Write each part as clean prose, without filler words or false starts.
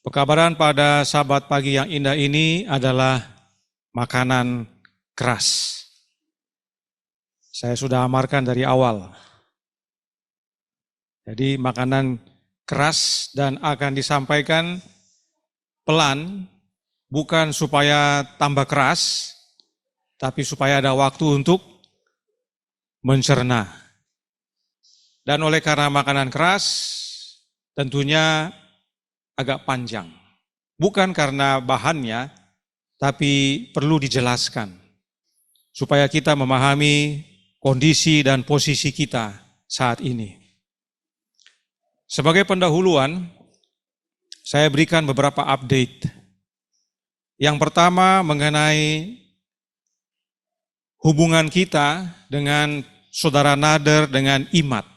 Pekabaran pada Sabat pagi yang indah ini adalah makanan keras. Saya sudah amarkan dari awal. Jadi makanan keras dan akan disampaikan pelan, bukan supaya tambah keras, tapi supaya ada waktu untuk mencerna. Dan oleh karena makanan keras, tentunya agak panjang. Bukan karena bahannya, tapi perlu dijelaskan. Supaya kita memahami kondisi dan posisi kita saat ini. Sebagai pendahuluan, saya berikan beberapa update. Yang pertama mengenai hubungan kita dengan Saudara Nader dengan Imat.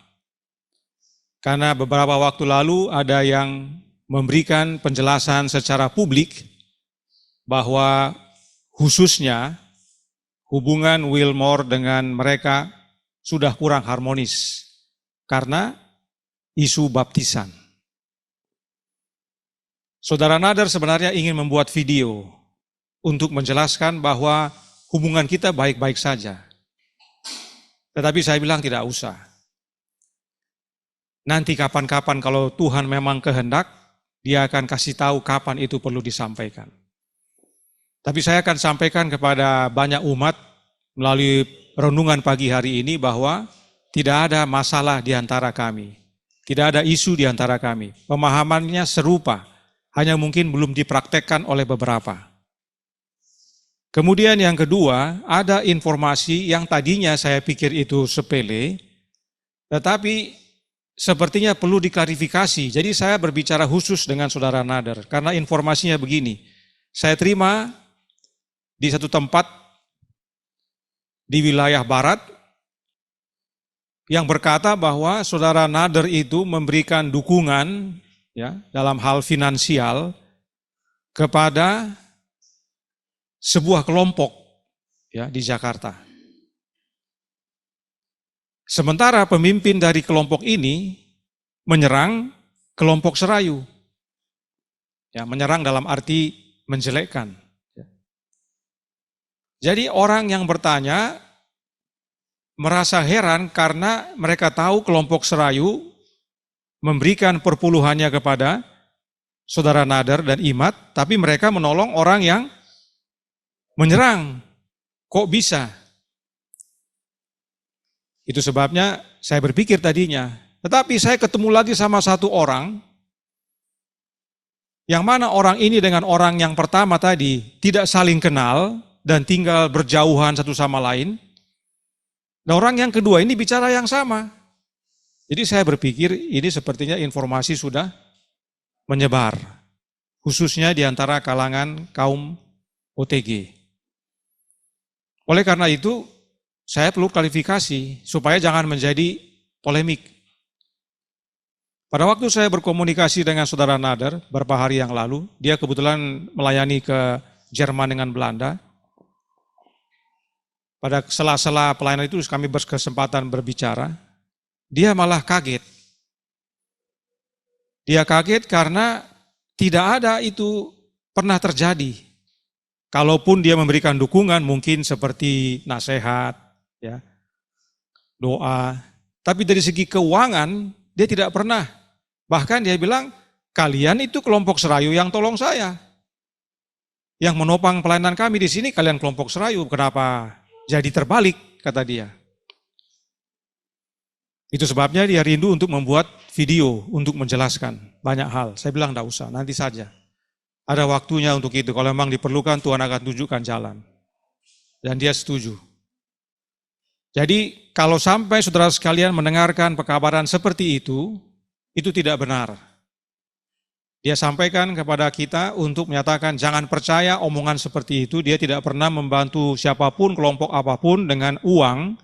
Karena beberapa waktu lalu ada yang memberikan penjelasan secara publik bahwa khususnya hubungan Wilmore dengan mereka sudah kurang harmonis karena isu baptisan. Saudara Nader sebenarnya ingin membuat video untuk menjelaskan bahwa hubungan kita baik-baik saja. Tetapi saya bilang tidak usah. Nanti kapan-kapan kalau Tuhan memang kehendak, Dia akan kasih tahu kapan itu perlu disampaikan. Tapi saya akan sampaikan kepada banyak umat melalui renungan pagi hari ini bahwa tidak ada masalah di antara kami. Tidak ada isu di antara kami. Pemahamannya serupa, hanya mungkin belum dipraktekkan oleh beberapa. Kemudian yang kedua, ada informasi yang tadinya saya pikir itu sepele, tetapi sepertinya perlu diklarifikasi. Jadi saya berbicara khusus dengan Saudara Nader, karena informasinya begini. Saya terima di satu tempat di wilayah barat, yang berkata bahwa Saudara Nader itu memberikan dukungan ya, dalam hal finansial kepada sebuah kelompok ya, di Jakarta. Sementara pemimpin dari kelompok ini menyerang kelompok Serayu. Ya, menyerang dalam arti menjelekkan. Jadi orang yang bertanya merasa heran karena mereka tahu kelompok Serayu memberikan perpuluhannya kepada Saudara Nader dan Imat, tapi mereka menolong orang yang menyerang. Kok bisa? Itu sebabnya saya berpikir tadinya. Tetapi saya ketemu lagi sama satu orang, yang mana orang ini dengan orang yang pertama tadi tidak saling kenal dan tinggal berjauhan satu sama lain. Dan orang yang kedua ini bicara yang sama. Jadi saya berpikir ini sepertinya informasi sudah menyebar, khususnya di antara kalangan kaum OTG. Oleh karena itu, saya perlu klarifikasi supaya jangan menjadi polemik. Pada waktu saya berkomunikasi dengan Saudara Nader beberapa hari yang lalu, dia kebetulan melayani ke Jerman dengan Belanda. Pada sela-sela pelayanan itu kami berkesempatan berbicara. Dia malah kaget. Dia kaget karena tidak ada itu pernah terjadi. Kalaupun dia memberikan dukungan mungkin seperti nasihat, ya, doa. Tapi dari segi keuangan dia tidak pernah. Bahkan dia bilang, kalian itu kelompok Serayu yang tolong saya. Yang menopang pelayanan kami di sini kalian kelompok Serayu. Kenapa jadi terbalik, kata dia. Itu sebabnya dia rindu untuk membuat video untuk menjelaskan banyak hal. Saya bilang tidak usah, nanti saja. Ada waktunya untuk itu. Kalau memang diperlukan Tuhan akan tunjukkan jalan. Dan dia setuju. Jadi kalau sampai saudara sekalian mendengarkan pekabaran seperti itu tidak benar. Dia sampaikan kepada kita untuk menyatakan jangan percaya omongan seperti itu. Dia tidak pernah membantu siapapun, kelompok apapun dengan uang,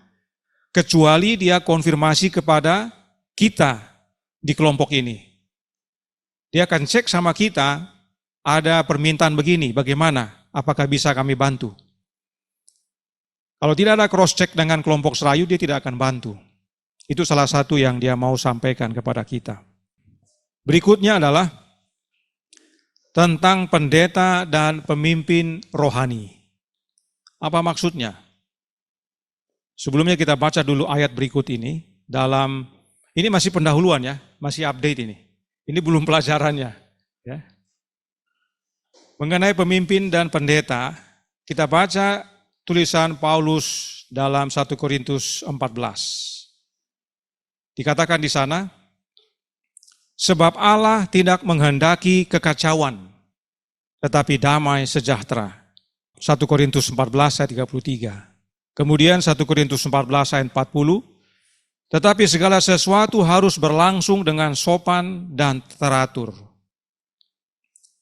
kecuali dia konfirmasi kepada kita di kelompok ini. Dia akan cek sama kita, ada permintaan begini, bagaimana? Apakah bisa kami bantu? Kalau tidak ada cross check dengan kelompok Serayu, dia tidak akan bantu. Itu salah satu yang dia mau sampaikan kepada kita. Berikutnya adalah tentang pendeta dan pemimpin rohani. Apa maksudnya? Sebelumnya kita baca dulu ayat berikut ini. Ini masih pendahuluan ya, masih update ini. Ini belum pelajarannya. Ya. Mengenai pemimpin dan pendeta, kita baca tulisan Paulus dalam 1 Korintus 14. Dikatakan di sana, sebab Allah tidak menghendaki kekacauan, tetapi damai sejahtera. 1 Korintus 14 ayat 33. Kemudian 1 Korintus 14 ayat 40, tetapi segala sesuatu harus berlangsung dengan sopan dan teratur.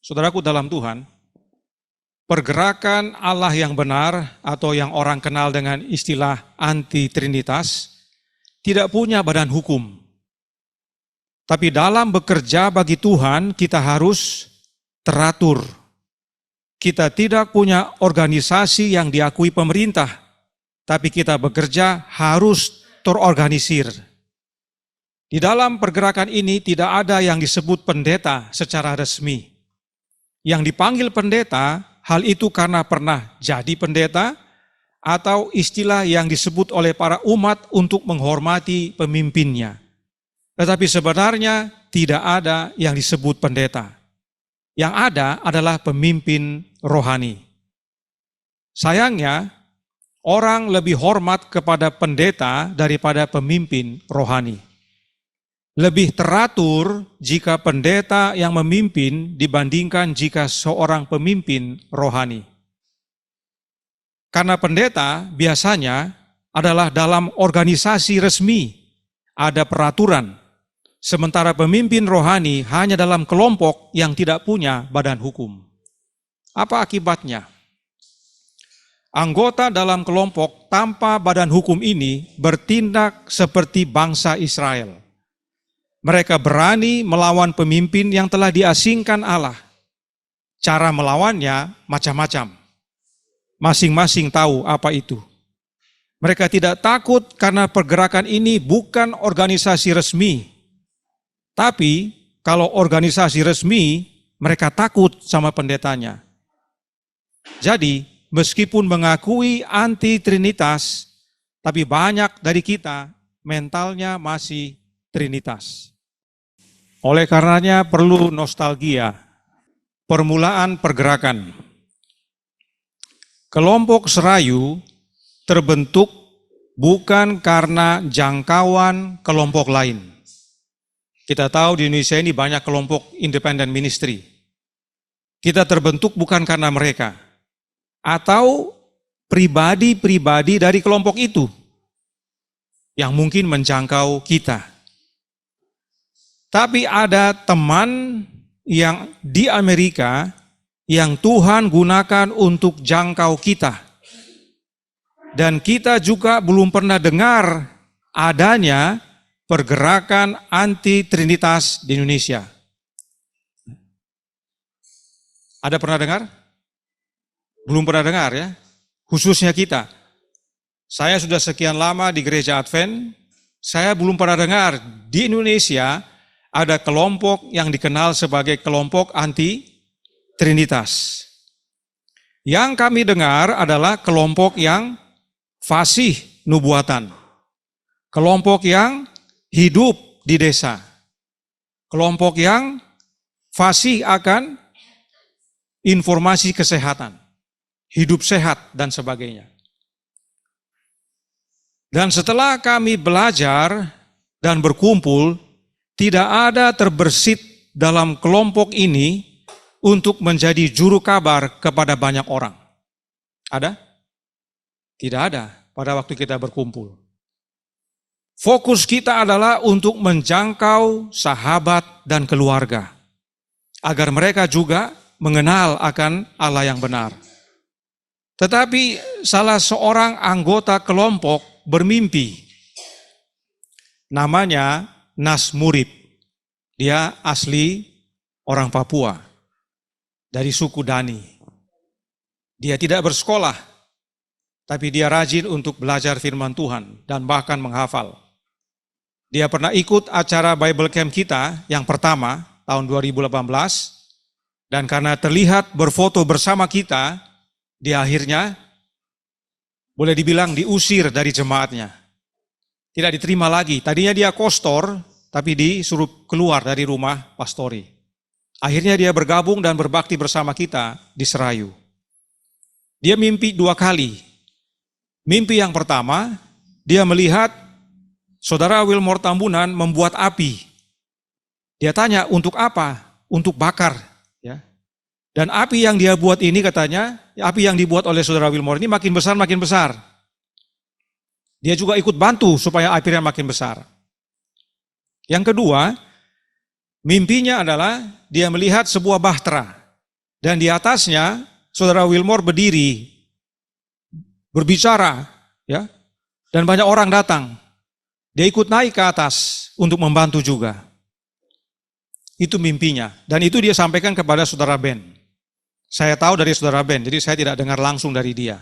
Saudaraku dalam Tuhan, pergerakan Allah yang benar atau yang orang kenal dengan istilah anti-trinitas tidak punya badan hukum. Tapi dalam bekerja bagi Tuhan kita harus teratur. Kita tidak punya organisasi yang diakui pemerintah, tapi kita bekerja harus terorganisir. Di dalam pergerakan ini tidak ada yang disebut pendeta secara resmi. Yang dipanggil pendeta, hal itu karena pernah jadi pendeta, atau istilah yang disebut oleh para umat untuk menghormati pemimpinnya. Tetapi sebenarnya tidak ada yang disebut pendeta. Yang ada adalah pemimpin rohani. Sayangnya, orang lebih hormat kepada pendeta daripada pemimpin rohani. Lebih teratur jika pendeta yang memimpin dibandingkan jika seorang pemimpin rohani. Karena pendeta biasanya adalah dalam organisasi resmi, ada peraturan. Sementara pemimpin rohani hanya dalam kelompok yang tidak punya badan hukum. Apa akibatnya? Anggota dalam kelompok tanpa badan hukum ini bertindak seperti bangsa Israel. Mereka berani melawan pemimpin yang telah diasingkan Allah. Cara melawannya macam-macam. Masing-masing tahu apa itu. Mereka tidak takut karena pergerakan ini bukan organisasi resmi. Tapi kalau organisasi resmi, mereka takut sama pendetanya. Jadi, meskipun mengakui anti-trinitas, tapi banyak dari kita mentalnya masih trinitas. Oleh karenanya perlu nostalgia, permulaan pergerakan. Kelompok Serayu terbentuk bukan karena jangkauan kelompok lain. Kita tahu di Indonesia ini banyak kelompok independent ministry. Kita terbentuk bukan karena mereka. Atau pribadi-pribadi dari kelompok itu yang mungkin menjangkau kita. Tapi ada teman yang di Amerika yang Tuhan gunakan untuk jangkau kita. Dan kita juga belum pernah dengar adanya pergerakan anti-trinitas di Indonesia. Ada pernah dengar? Belum pernah dengar ya? Khususnya kita. Saya sudah sekian lama di gereja Advent, saya belum pernah dengar di Indonesia ada kelompok yang dikenal sebagai kelompok anti-trinitas. Yang kami dengar adalah kelompok yang fasih nubuatan. Kelompok yang hidup di desa. Kelompok yang fasih akan informasi kesehatan, hidup sehat, dan sebagainya. Dan setelah kami belajar dan berkumpul, tidak ada terbersit dalam kelompok ini untuk menjadi juru kabar kepada banyak orang. Ada? Tidak ada pada waktu kita berkumpul. Fokus kita adalah untuk menjangkau sahabat dan keluarga, agar mereka juga mengenal akan Allah yang benar. Tetapi salah seorang anggota kelompok bermimpi. Namanya Nas Murib. Dia asli orang Papua, dari suku Dani. Dia tidak bersekolah, tapi dia rajin untuk belajar firman Tuhan dan bahkan menghafal. Dia pernah ikut acara Bible Camp kita yang pertama tahun 2018 Dan karena terlihat berfoto bersama kita, dia akhirnya boleh dibilang diusir dari jemaatnya. Tidak diterima lagi. Tadinya dia kostor, tapi disuruh keluar dari rumah pastori. Akhirnya dia bergabung dan berbakti bersama kita di Serayu. Dia mimpi 2 kali. Mimpi yang pertama, dia melihat saudara Wilmore Tambunan membuat api. Dia tanya, untuk apa? Untuk bakar. Ya. Dan api yang dia buat ini katanya, api yang dibuat oleh saudara Wilmore ini makin besar, makin besar. Dia juga ikut bantu supaya apinya makin besar. Yang kedua, mimpinya adalah dia melihat sebuah bahtera. Dan di atasnya, saudara Wilmore berdiri, berbicara, ya, dan banyak orang datang. Dia ikut naik ke atas untuk membantu juga. Itu mimpinya. Dan itu dia sampaikan kepada saudara Ben. Saya tahu dari saudara Ben, jadi saya tidak dengar langsung dari dia.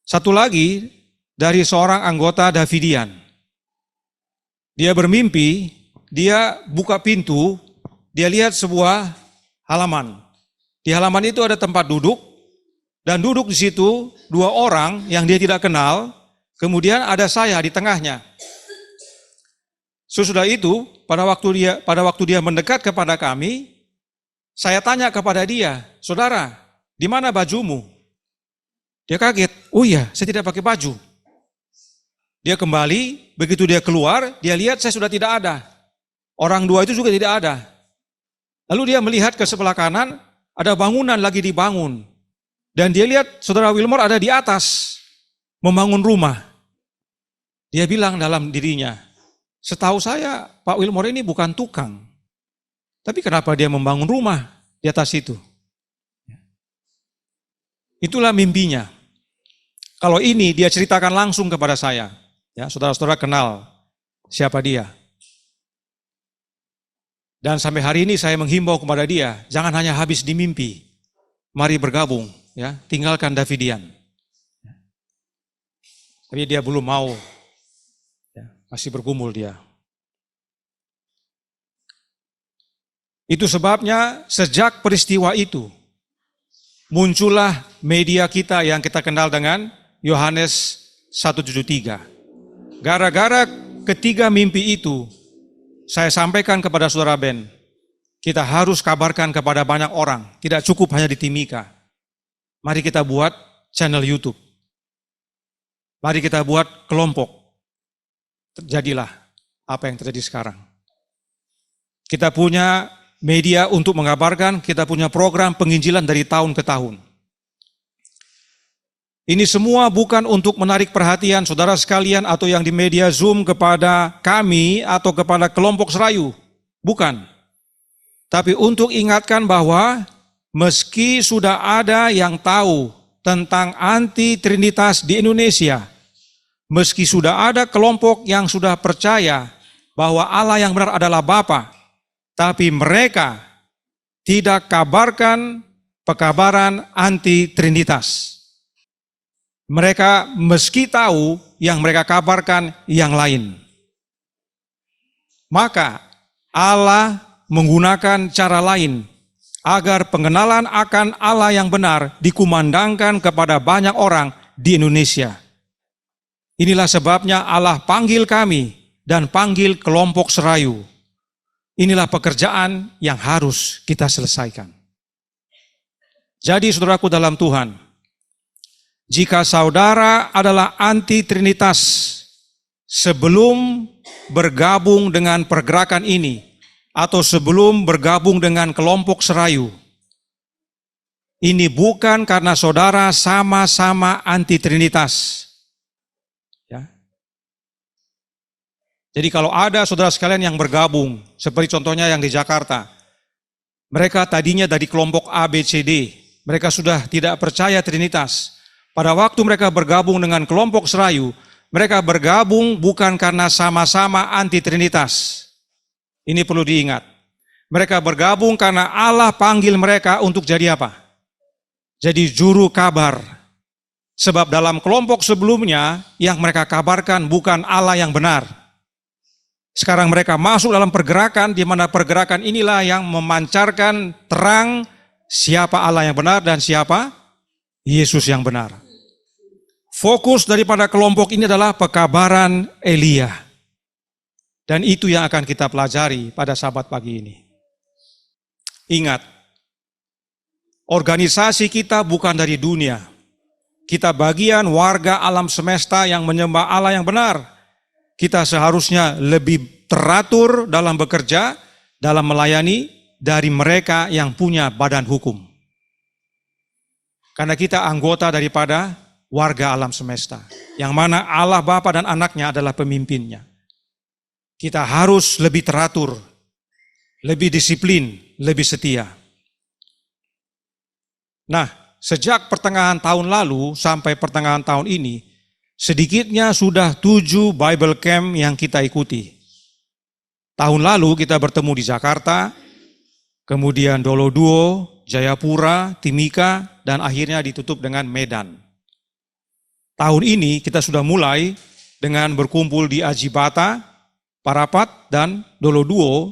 Satu lagi, dari seorang anggota Davidian. Dia bermimpi, dia buka pintu, dia lihat sebuah halaman. Di halaman itu ada tempat duduk, dan duduk di situ 2 orang yang dia tidak kenal, kemudian ada saya di tengahnya. Sesudah itu, pada waktu dia mendekat kepada kami, saya tanya kepada dia, saudara, di mana bajumu? Dia kaget, oh iya, saya tidak pakai baju. Dia kembali, begitu dia keluar, dia lihat saya sudah tidak ada. Orang 2 itu juga tidak ada. Lalu dia melihat ke sebelah kanan, ada bangunan lagi dibangun. Dan dia lihat saudara Wilmore ada di atas, membangun rumah. Dia bilang dalam dirinya, setahu saya Pak Wilmore ini bukan tukang. Tapi kenapa dia membangun rumah di atas itu? Itulah mimpinya. Kalau ini dia ceritakan langsung kepada saya. Ya, saudara-saudara kenal siapa dia. Dan sampai hari ini saya menghimbau kepada dia, jangan hanya habis di mimpi. Mari bergabung, ya, tinggalkan Davidian. Tapi dia belum mau, ya, masih bergumul dia. Itu sebabnya sejak peristiwa itu, muncullah media kita yang kita kenal dengan Yohanes 173. Gara-gara ketiga mimpi itu, saya sampaikan kepada saudara Ben, kita harus kabarkan kepada banyak orang, tidak cukup hanya di Timika. Mari kita buat channel YouTube. Mari kita buat kelompok. Terjadilah apa yang terjadi sekarang. Kita punya media untuk mengabarkan, kita punya program penginjilan dari tahun ke tahun. Ini semua bukan untuk menarik perhatian saudara sekalian atau yang di media Zoom kepada kami atau kepada kelompok Serayu. Bukan. Tapi untuk ingatkan bahwa meski sudah ada yang tahu tentang anti-trinitas di Indonesia, meski sudah ada kelompok yang sudah percaya bahwa Allah yang benar adalah Bapa, tapi mereka tidak kabarkan pekabaran anti-trinitas. Mereka meski tahu yang mereka kabarkan yang lain. Maka Allah menggunakan cara lain agar pengenalan akan Allah yang benar dikumandangkan kepada banyak orang di Indonesia. Inilah sebabnya Allah panggil kami dan panggil kelompok Serayu. Inilah pekerjaan yang harus kita selesaikan. Jadi saudaraku dalam Tuhan, jika saudara adalah anti-trinitas sebelum bergabung dengan pergerakan ini, atau sebelum bergabung dengan kelompok Serayu, ini bukan karena saudara sama-sama anti-trinitas. Jadi kalau ada saudara sekalian yang bergabung, seperti contohnya yang di Jakarta, mereka tadinya dari kelompok A, B, C, D, mereka sudah tidak percaya Trinitas. Pada waktu mereka bergabung dengan kelompok Serayu, mereka bergabung bukan karena sama-sama anti-Trinitas. Ini perlu diingat. Mereka bergabung karena Allah panggil mereka untuk jadi apa? Jadi juru kabar. Sebab dalam kelompok sebelumnya, yang mereka kabarkan bukan Allah yang benar. Sekarang mereka masuk dalam pergerakan, di mana pergerakan inilah yang memancarkan terang siapa Allah yang benar dan siapa Yesus yang benar. Fokus daripada kelompok ini adalah pekabaran Elia. Dan itu yang akan kita pelajari pada Sabat pagi ini. Ingat, organisasi kita bukan dari dunia. Kita bagian warga alam semesta yang menyembah Allah yang benar. Kita seharusnya lebih teratur dalam bekerja, dalam melayani dari mereka yang punya badan hukum. Karena kita anggota daripada warga alam semesta, yang mana Allah Bapa dan Anaknya adalah pemimpinnya. Kita harus lebih teratur, lebih disiplin, lebih setia. Nah, sejak pertengahan tahun lalu sampai pertengahan tahun ini, sedikitnya sudah 7 Bible Camp yang kita ikuti. Tahun lalu kita bertemu di Jakarta, kemudian Doloduo, Jayapura, Timika, dan akhirnya ditutup dengan Medan. Tahun ini kita sudah mulai dengan berkumpul di Ajibata, Parapat, dan Doloduo,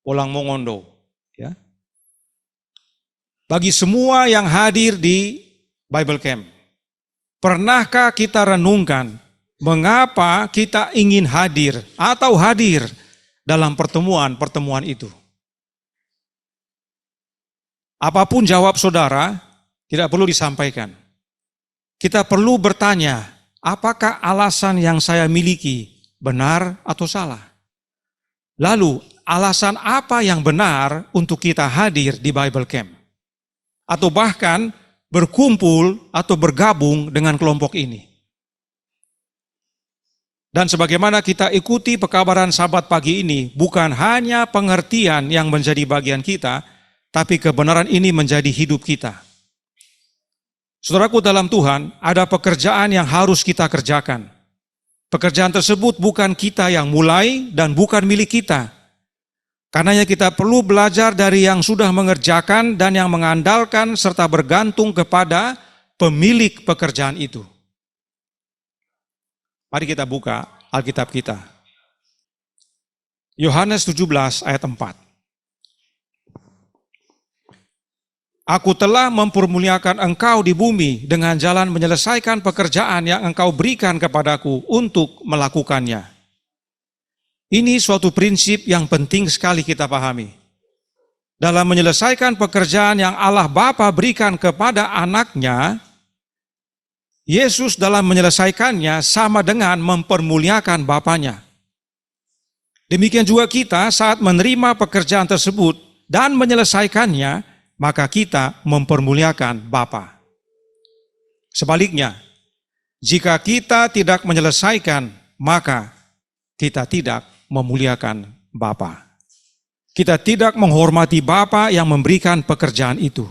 Polang Mongondo. Ya. Bagi semua yang hadir di Bible Camp, pernahkah kita renungkan mengapa kita ingin hadir atau hadir dalam pertemuan-pertemuan itu? Apapun jawab saudara, tidak perlu disampaikan. Kita perlu bertanya, apakah alasan yang saya miliki benar atau salah? Lalu, alasan apa yang benar untuk kita hadir di Bible Camp? Atau bahkan berkumpul atau bergabung dengan kelompok ini. Dan sebagaimana kita ikuti pekabaran Sabat pagi ini, bukan hanya pengertian yang menjadi bagian kita, tapi kebenaran ini menjadi hidup kita. Saudaraku dalam Tuhan, ada pekerjaan yang harus kita kerjakan. Pekerjaan tersebut bukan kita yang mulai dan bukan milik kita. Karenanya kita perlu belajar dari yang sudah mengerjakan dan yang mengandalkan serta bergantung kepada pemilik pekerjaan itu. Mari kita buka Alkitab kita. Yohanes 17 ayat 4. Aku telah mempermuliakan engkau di bumi dengan jalan menyelesaikan pekerjaan yang engkau berikan kepadaku untuk melakukannya. Ini suatu prinsip yang penting sekali kita pahami. Dalam menyelesaikan pekerjaan yang Allah Bapa berikan kepada anaknya, Yesus dalam menyelesaikannya sama dengan mempermuliakan Bapanya. Demikian juga kita saat menerima pekerjaan tersebut dan menyelesaikannya, maka kita mempermuliakan Bapa. Sebaliknya, jika kita tidak menyelesaikan, maka kita tidak memuliakan Bapa. Kita tidak menghormati Bapa yang memberikan pekerjaan itu.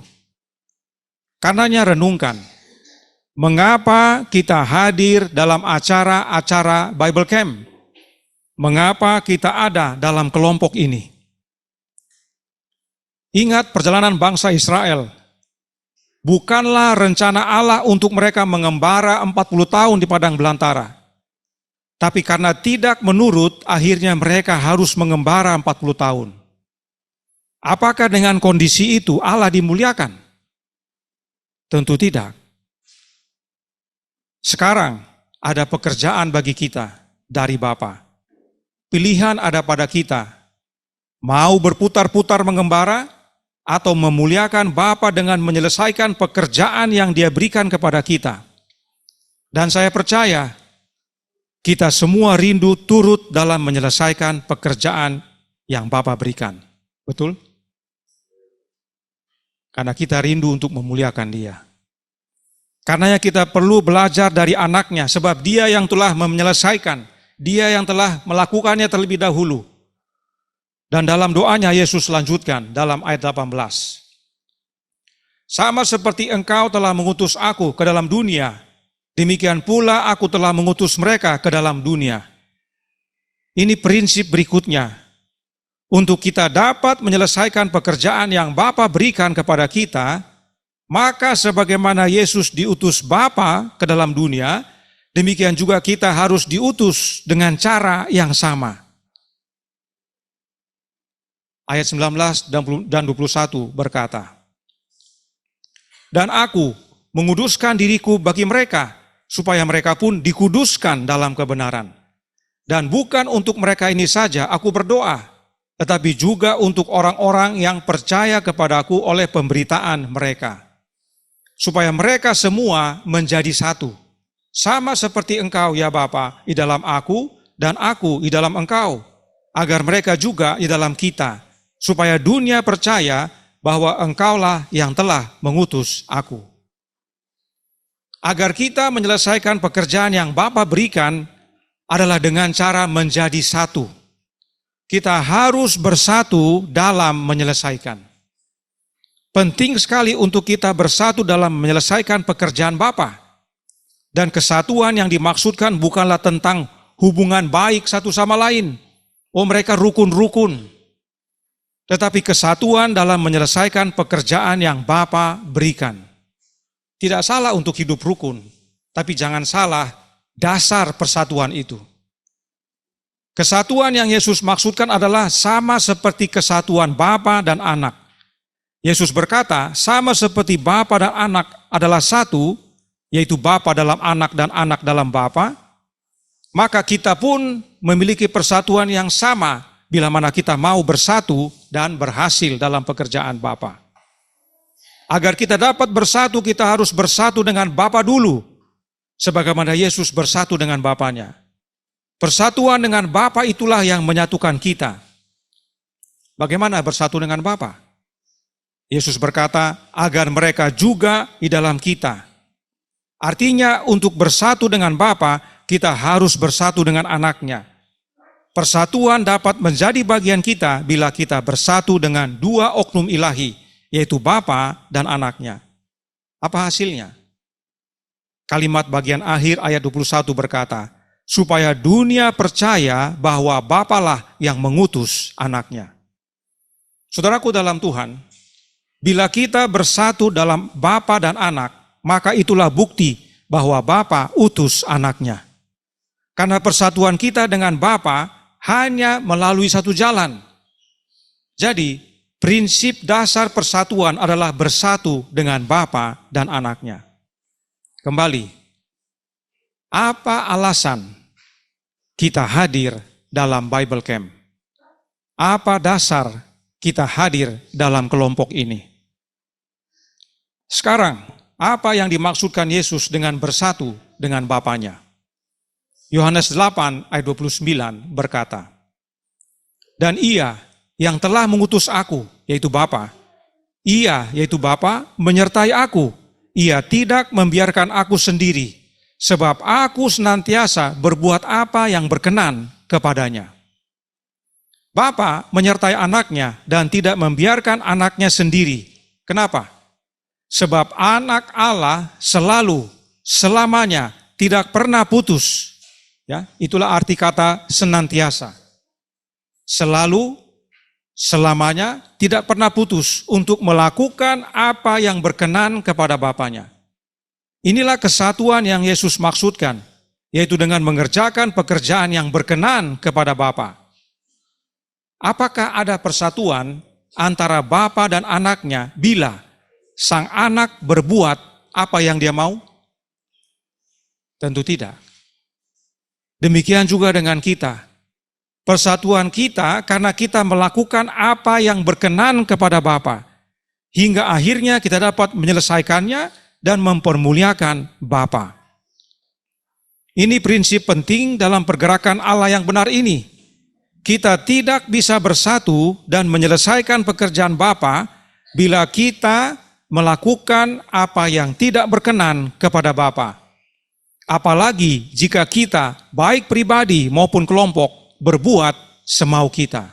Karenanya renungkan, mengapa kita hadir dalam acara-acara Bible Camp? Mengapa kita ada dalam kelompok ini? Ingat perjalanan bangsa Israel. Bukanlah rencana Allah untuk mereka mengembara 40 tahun di padang belantara. Tapi karena tidak menurut, akhirnya mereka harus mengembara 40 tahun. Apakah dengan kondisi itu Allah dimuliakan? Tentu tidak. Sekarang ada pekerjaan bagi kita dari Bapa. Pilihan ada pada kita. Mau berputar-putar mengembara atau memuliakan Bapa dengan menyelesaikan pekerjaan yang Dia berikan kepada kita. Dan saya percaya kita semua rindu turut dalam menyelesaikan pekerjaan yang Bapa berikan. Betul? Karena kita rindu untuk memuliakan Dia. Karenanya kita perlu belajar dari anaknya, sebab Dia yang telah menyelesaikan, Dia yang telah melakukannya terlebih dahulu. Dan dalam doanya Yesus lanjutkan dalam ayat 18. Sama seperti engkau telah mengutus aku ke dalam dunia, demikian pula aku telah mengutus mereka ke dalam dunia. Ini prinsip berikutnya. Untuk kita dapat menyelesaikan pekerjaan yang Bapa berikan kepada kita, maka sebagaimana Yesus diutus Bapa ke dalam dunia, demikian juga kita harus diutus dengan cara yang sama. ayat 19 dan 21 berkata, "Dan aku menguduskan diriku bagi mereka, supaya mereka pun dikuduskan dalam kebenaran. Dan bukan untuk mereka ini saja aku berdoa, tetapi juga untuk orang-orang yang percaya kepadaku oleh pemberitaan mereka, supaya mereka semua menjadi satu, sama seperti Engkau ya Bapa di dalam aku dan aku di dalam Engkau, agar mereka juga di dalam kita, supaya dunia percaya bahwa Engkaulah yang telah mengutus aku." Agar kita menyelesaikan pekerjaan yang Bapa berikan adalah dengan cara menjadi satu. Kita harus bersatu dalam menyelesaikan. Penting sekali untuk kita bersatu dalam menyelesaikan pekerjaan Bapa. Dan kesatuan yang dimaksudkan bukanlah tentang hubungan baik satu sama lain. Oh, mereka rukun-rukun. Tetapi kesatuan dalam menyelesaikan pekerjaan yang Bapa berikan. Tidak salah untuk hidup rukun, tapi jangan salah dasar persatuan itu. Kesatuan yang Yesus maksudkan adalah sama seperti kesatuan Bapa dan Anak. Yesus berkata, sama seperti Bapa dan Anak adalah satu, yaitu Bapa dalam Anak dan Anak dalam Bapa, maka kita pun memiliki persatuan yang sama bila mana kita mau bersatu dan berhasil dalam pekerjaan Bapa. Agar kita dapat bersatu, kita harus bersatu dengan Bapa dulu, sebagaimana Yesus bersatu dengan Bapanya. Persatuan dengan Bapa itulah yang menyatukan kita. Bagaimana bersatu dengan Bapa? Yesus berkata, agar mereka juga di dalam kita. Artinya untuk bersatu dengan Bapa, kita harus bersatu dengan Anaknya. Persatuan dapat menjadi bagian kita bila kita bersatu dengan dua oknum ilahi, yaitu Bapa dan Anaknya. Apa hasilnya? Kalimat bagian akhir ayat 21 berkata, supaya dunia percaya bahwa Bapalah yang mengutus Anaknya. Saudaraku dalam Tuhan, bila kita bersatu dalam Bapa dan Anak, maka itulah bukti bahwa Bapa utus Anaknya. Karena persatuan kita dengan Bapa hanya melalui satu jalan. Jadi, prinsip dasar persatuan adalah bersatu dengan Bapa dan Anaknya. Kembali, apa alasan kita hadir dalam Bible Camp? Apa dasar kita hadir dalam kelompok ini? Sekarang, apa yang dimaksudkan Yesus dengan bersatu dengan Bapanya? Yohanes 8 ayat 29 berkata, dan Ia yang telah mengutus aku, yaitu Bapa, Ia, yaitu Bapa, menyertai aku. Ia tidak membiarkan aku sendiri, sebab aku senantiasa berbuat apa yang berkenan kepadanya. Bapa menyertai Anaknya dan tidak membiarkan Anaknya sendiri. Kenapa? Sebab Anak Allah selalu, selamanya, tidak pernah putus. Ya, itulah arti kata senantiasa. Selalu, selamanya, tidak pernah putus untuk melakukan apa yang berkenan kepada Bapanya. Inilah kesatuan yang Yesus maksudkan, yaitu dengan mengerjakan pekerjaan yang berkenan kepada Bapa. Apakah ada persatuan antara Bapa dan Anaknya bila sang anak berbuat apa yang dia mau? Tentu tidak. Demikian juga dengan kita. Persatuan kita karena kita melakukan apa yang berkenan kepada Bapa, hingga akhirnya kita dapat menyelesaikannya dan mempermuliakan Bapa. Ini prinsip penting dalam pergerakan Allah yang benar ini. Kita tidak bisa bersatu dan menyelesaikan pekerjaan Bapa bila kita melakukan apa yang tidak berkenan kepada Bapa. Apalagi jika kita, baik pribadi maupun kelompok, berbuat semau kita.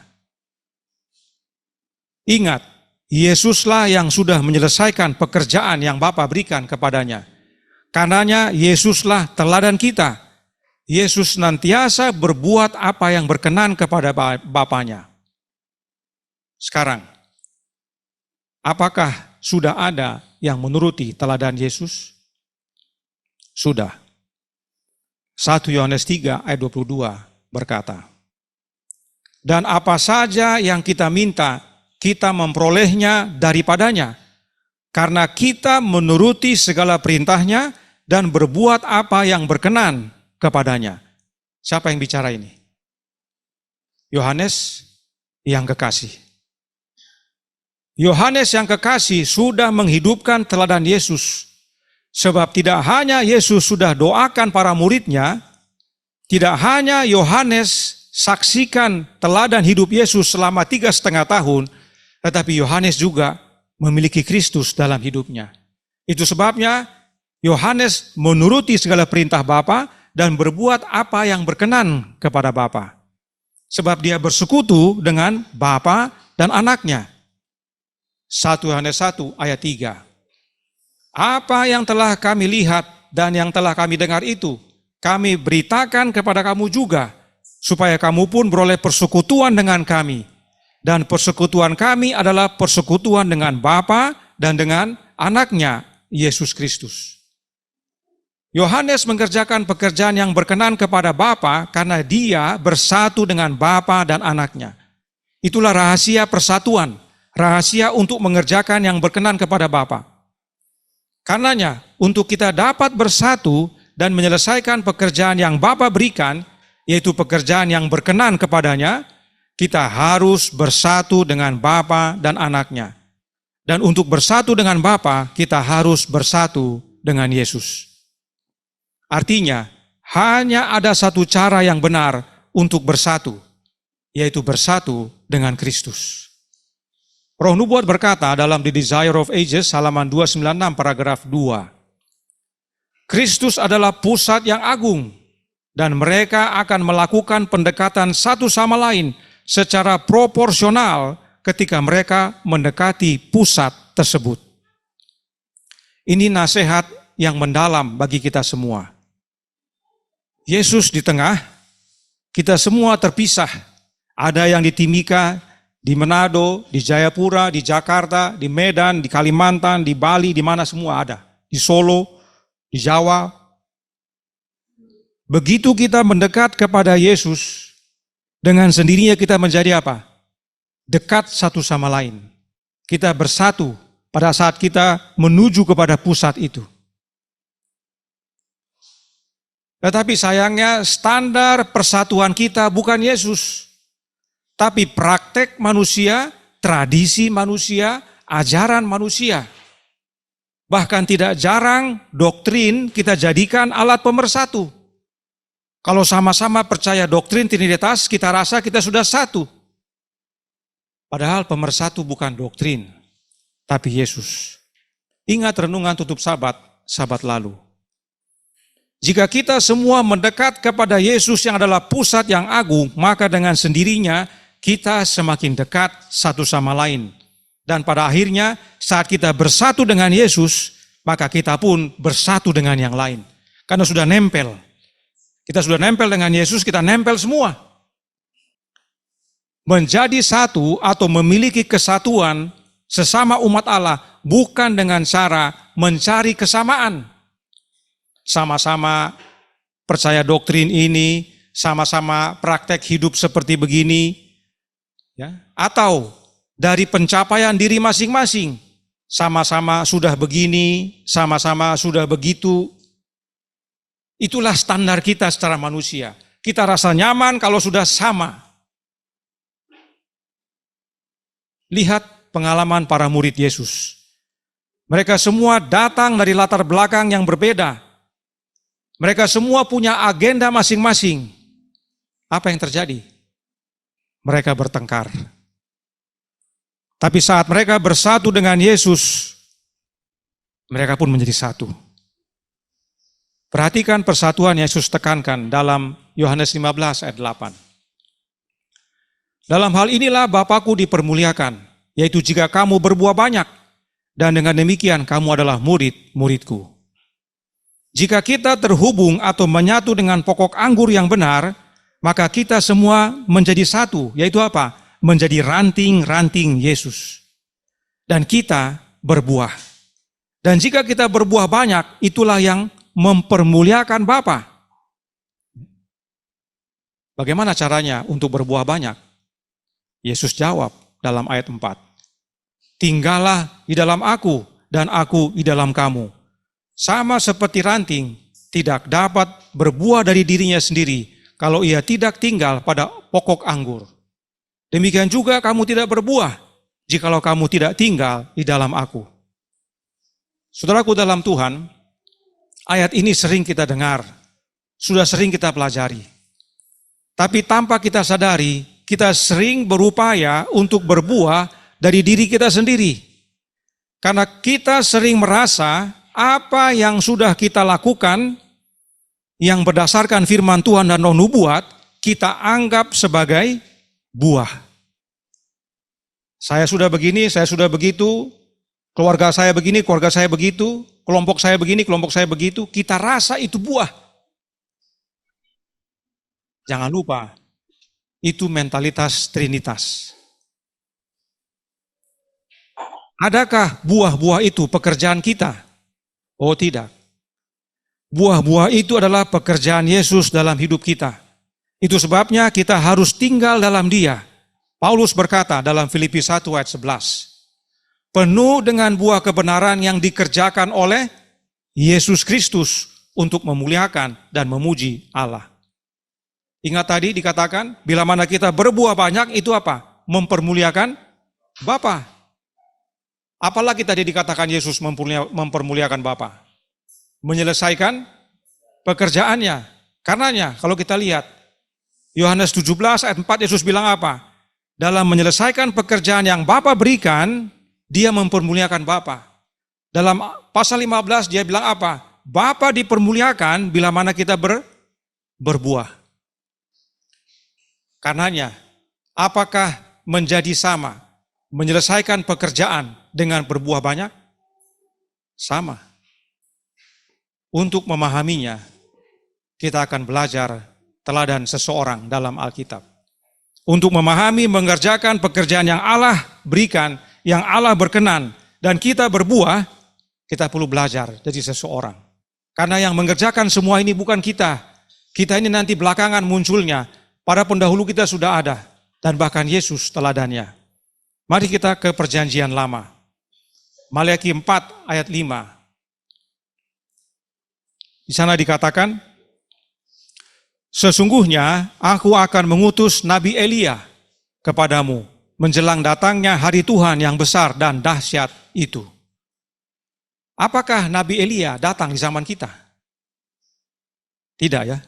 Ingat, Yesuslah yang sudah menyelesaikan pekerjaan yang Bapa berikan kepadanya. Karenanya Yesuslah teladan kita. Yesus senantiasa berbuat apa yang berkenan kepada Bapanya. Sekarang, apakah sudah ada yang menuruti teladan Yesus? Sudah. 1 Yohanes 3 ayat 22 berkata, Dan apa saja yang kita minta, kita memperolehnya daripadanya. Karena kita menuruti segala perintahnya dan berbuat apa yang berkenan kepadanya. Siapa yang bicara ini? Yohanes yang kekasih. Yohanes yang kekasih sudah menghidupkan teladan Yesus. Sebab tidak hanya Yesus sudah doakan para muridnya, tidak hanya Yohanes saksikan teladan hidup Yesus selama 3,5 tahun, tetapi Yohanes juga memiliki Kristus dalam hidupnya. Itu sebabnya Yohanes menuruti segala perintah Bapa dan berbuat apa yang berkenan kepada Bapa. Sebab dia bersekutu dengan Bapa dan anaknya. 1 Yohanes 1 ayat 3. Apa yang telah kami lihat dan yang telah kami dengar itu, kami beritakan kepada kamu juga, supaya kamu pun beroleh persekutuan dengan kami. Dan persekutuan kami adalah persekutuan dengan Bapa dan dengan anaknya, Yesus Kristus. Yohanes mengerjakan pekerjaan yang berkenan kepada Bapa karena dia bersatu dengan Bapa dan anaknya. Itulah rahasia persatuan, rahasia untuk mengerjakan yang berkenan kepada Bapa. Karenanya, untuk kita dapat bersatu dan menyelesaikan pekerjaan yang Bapa berikan, yaitu pekerjaan yang berkenan kepadanya, kita harus bersatu dengan Bapa dan anaknya. Dan untuk bersatu dengan Bapa, kita harus bersatu dengan Yesus. Artinya, hanya ada satu cara yang benar untuk bersatu, yaitu bersatu dengan Kristus. Roh Nubuat berkata dalam The Desire of Ages, halaman 296 paragraf 2. Kristus adalah pusat yang agung, dan mereka akan melakukan pendekatan satu sama lain secara proporsional ketika mereka mendekati pusat tersebut. Ini nasihat yang mendalam bagi kita semua. Yesus di tengah, kita semua terpisah. Ada yang di Timika, di Manado, di Jayapura, di Jakarta, di Medan, di Kalimantan, di Bali, di mana semua ada. Di Solo, di Jawa. Begitu kita mendekat kepada Yesus, dengan sendirinya kita menjadi apa? Dekat satu sama lain. Kita bersatu pada saat kita menuju kepada pusat itu. Tetapi sayangnya standar persatuan kita bukan Yesus, tapi praktek manusia, tradisi manusia, ajaran manusia. Bahkan tidak jarang doktrin kita jadikan alat pemersatu. Kalau sama-sama percaya doktrin Trinitas, kita rasa kita sudah satu. Padahal pemersatu bukan doktrin, tapi Yesus. Ingat renungan tutup sabat lalu. Jika kita semua mendekat kepada Yesus yang adalah pusat yang agung, maka dengan sendirinya kita semakin dekat satu sama lain. Dan pada akhirnya saat kita bersatu dengan Yesus, maka kita pun bersatu dengan yang lain. Karena sudah nempel. Kita sudah nempel dengan Yesus, kita nempel semua. Menjadi satu atau memiliki kesatuan sesama umat Allah bukan dengan cara mencari kesamaan. Sama-sama percaya doktrin ini, sama-sama praktek hidup seperti begini, ya, atau dari pencapaian diri masing-masing, sama-sama sudah begini, sama-sama sudah begitu. Itulah standar kita secara manusia. Kita rasa nyaman kalau sudah sama. Lihat pengalaman para murid Yesus. Mereka semua datang dari latar belakang yang berbeda. Mereka semua punya agenda masing-masing. Apa yang terjadi? Mereka bertengkar. Tapi saat mereka bersatu dengan Yesus, mereka pun menjadi satu. Perhatikan persatuan Yesus tekankan dalam Yohanes 15 ayat 8. Dalam hal inilah Bapa-Ku dipermuliakan, yaitu jika kamu berbuah banyak, dan dengan demikian kamu adalah murid-murid-Ku. Jika kita terhubung atau menyatu dengan pokok anggur yang benar, maka kita semua menjadi satu, yaitu apa? Menjadi ranting-ranting Yesus. Dan kita berbuah. Dan jika kita berbuah banyak, itulah yang mempermuliakan Bapa. Bagaimana caranya untuk berbuah banyak? Yesus jawab dalam ayat 4, tinggallah di dalam aku dan aku di dalam kamu. Sama seperti ranting tidak dapat berbuah dari dirinya sendiri kalau ia tidak tinggal pada pokok anggur. Demikian juga kamu tidak berbuah jikalau kamu tidak tinggal di dalam aku. Saudaraku dalam Tuhan, ayat ini sering kita dengar, sudah sering kita pelajari. Tapi tanpa kita sadari, kita sering berupaya untuk berbuah dari diri kita sendiri. Karena kita sering merasa apa yang sudah kita lakukan, yang berdasarkan firman Tuhan dan roh nubuat, kita anggap sebagai buah. Saya sudah begini, saya sudah begitu, keluarga saya begini, keluarga saya begitu, kelompok saya begini, kelompok saya begitu, kita rasa itu buah. Jangan lupa, itu mentalitas Trinitas. Adakah buah-buah itu pekerjaan kita? Oh tidak. Buah-buah itu adalah pekerjaan Yesus dalam hidup kita. Itu sebabnya kita harus tinggal dalam Dia. Paulus berkata dalam Filipi 1 ayat 11, penuh dengan buah kebenaran yang dikerjakan oleh Yesus Kristus untuk memuliakan dan memuji Allah. Ingat tadi dikatakan, bila mana kita berbuah banyak, itu apa? Mempermuliakan Bapa. Apalagi tadi dikatakan Yesus mempermuliakan Bapa? Menyelesaikan pekerjaannya. Karenanya, kalau kita lihat, Yohanes 17 ayat 4, Yesus bilang apa? Dalam menyelesaikan pekerjaan yang Bapa berikan, dia mempermuliakan Bapa. Dalam pasal 15 dia bilang apa? Bapa dipermuliakan bila mana kita berbuah. Karenanya, apakah menjadi sama menyelesaikan pekerjaan dengan berbuah banyak? Sama. Untuk memahaminya, kita akan belajar teladan seseorang dalam Alkitab. Untuk memahami, mengerjakan pekerjaan yang Allah berikan, yang Allah berkenan, dan kita berbuah, kita perlu belajar dari seseorang. Karena yang mengerjakan semua ini bukan kita. Kita ini nanti belakangan munculnya. Para pendahulu kita sudah ada, dan bahkan Yesus teladannya. Mari kita ke perjanjian lama. Maleakhi 4 ayat 5. Di sana dikatakan, sesungguhnya aku akan mengutus Nabi Elia kepadamu menjelang datangnya hari Tuhan yang besar dan dahsyat itu. Apakah Nabi Elia datang di zaman kita? Tidak ya.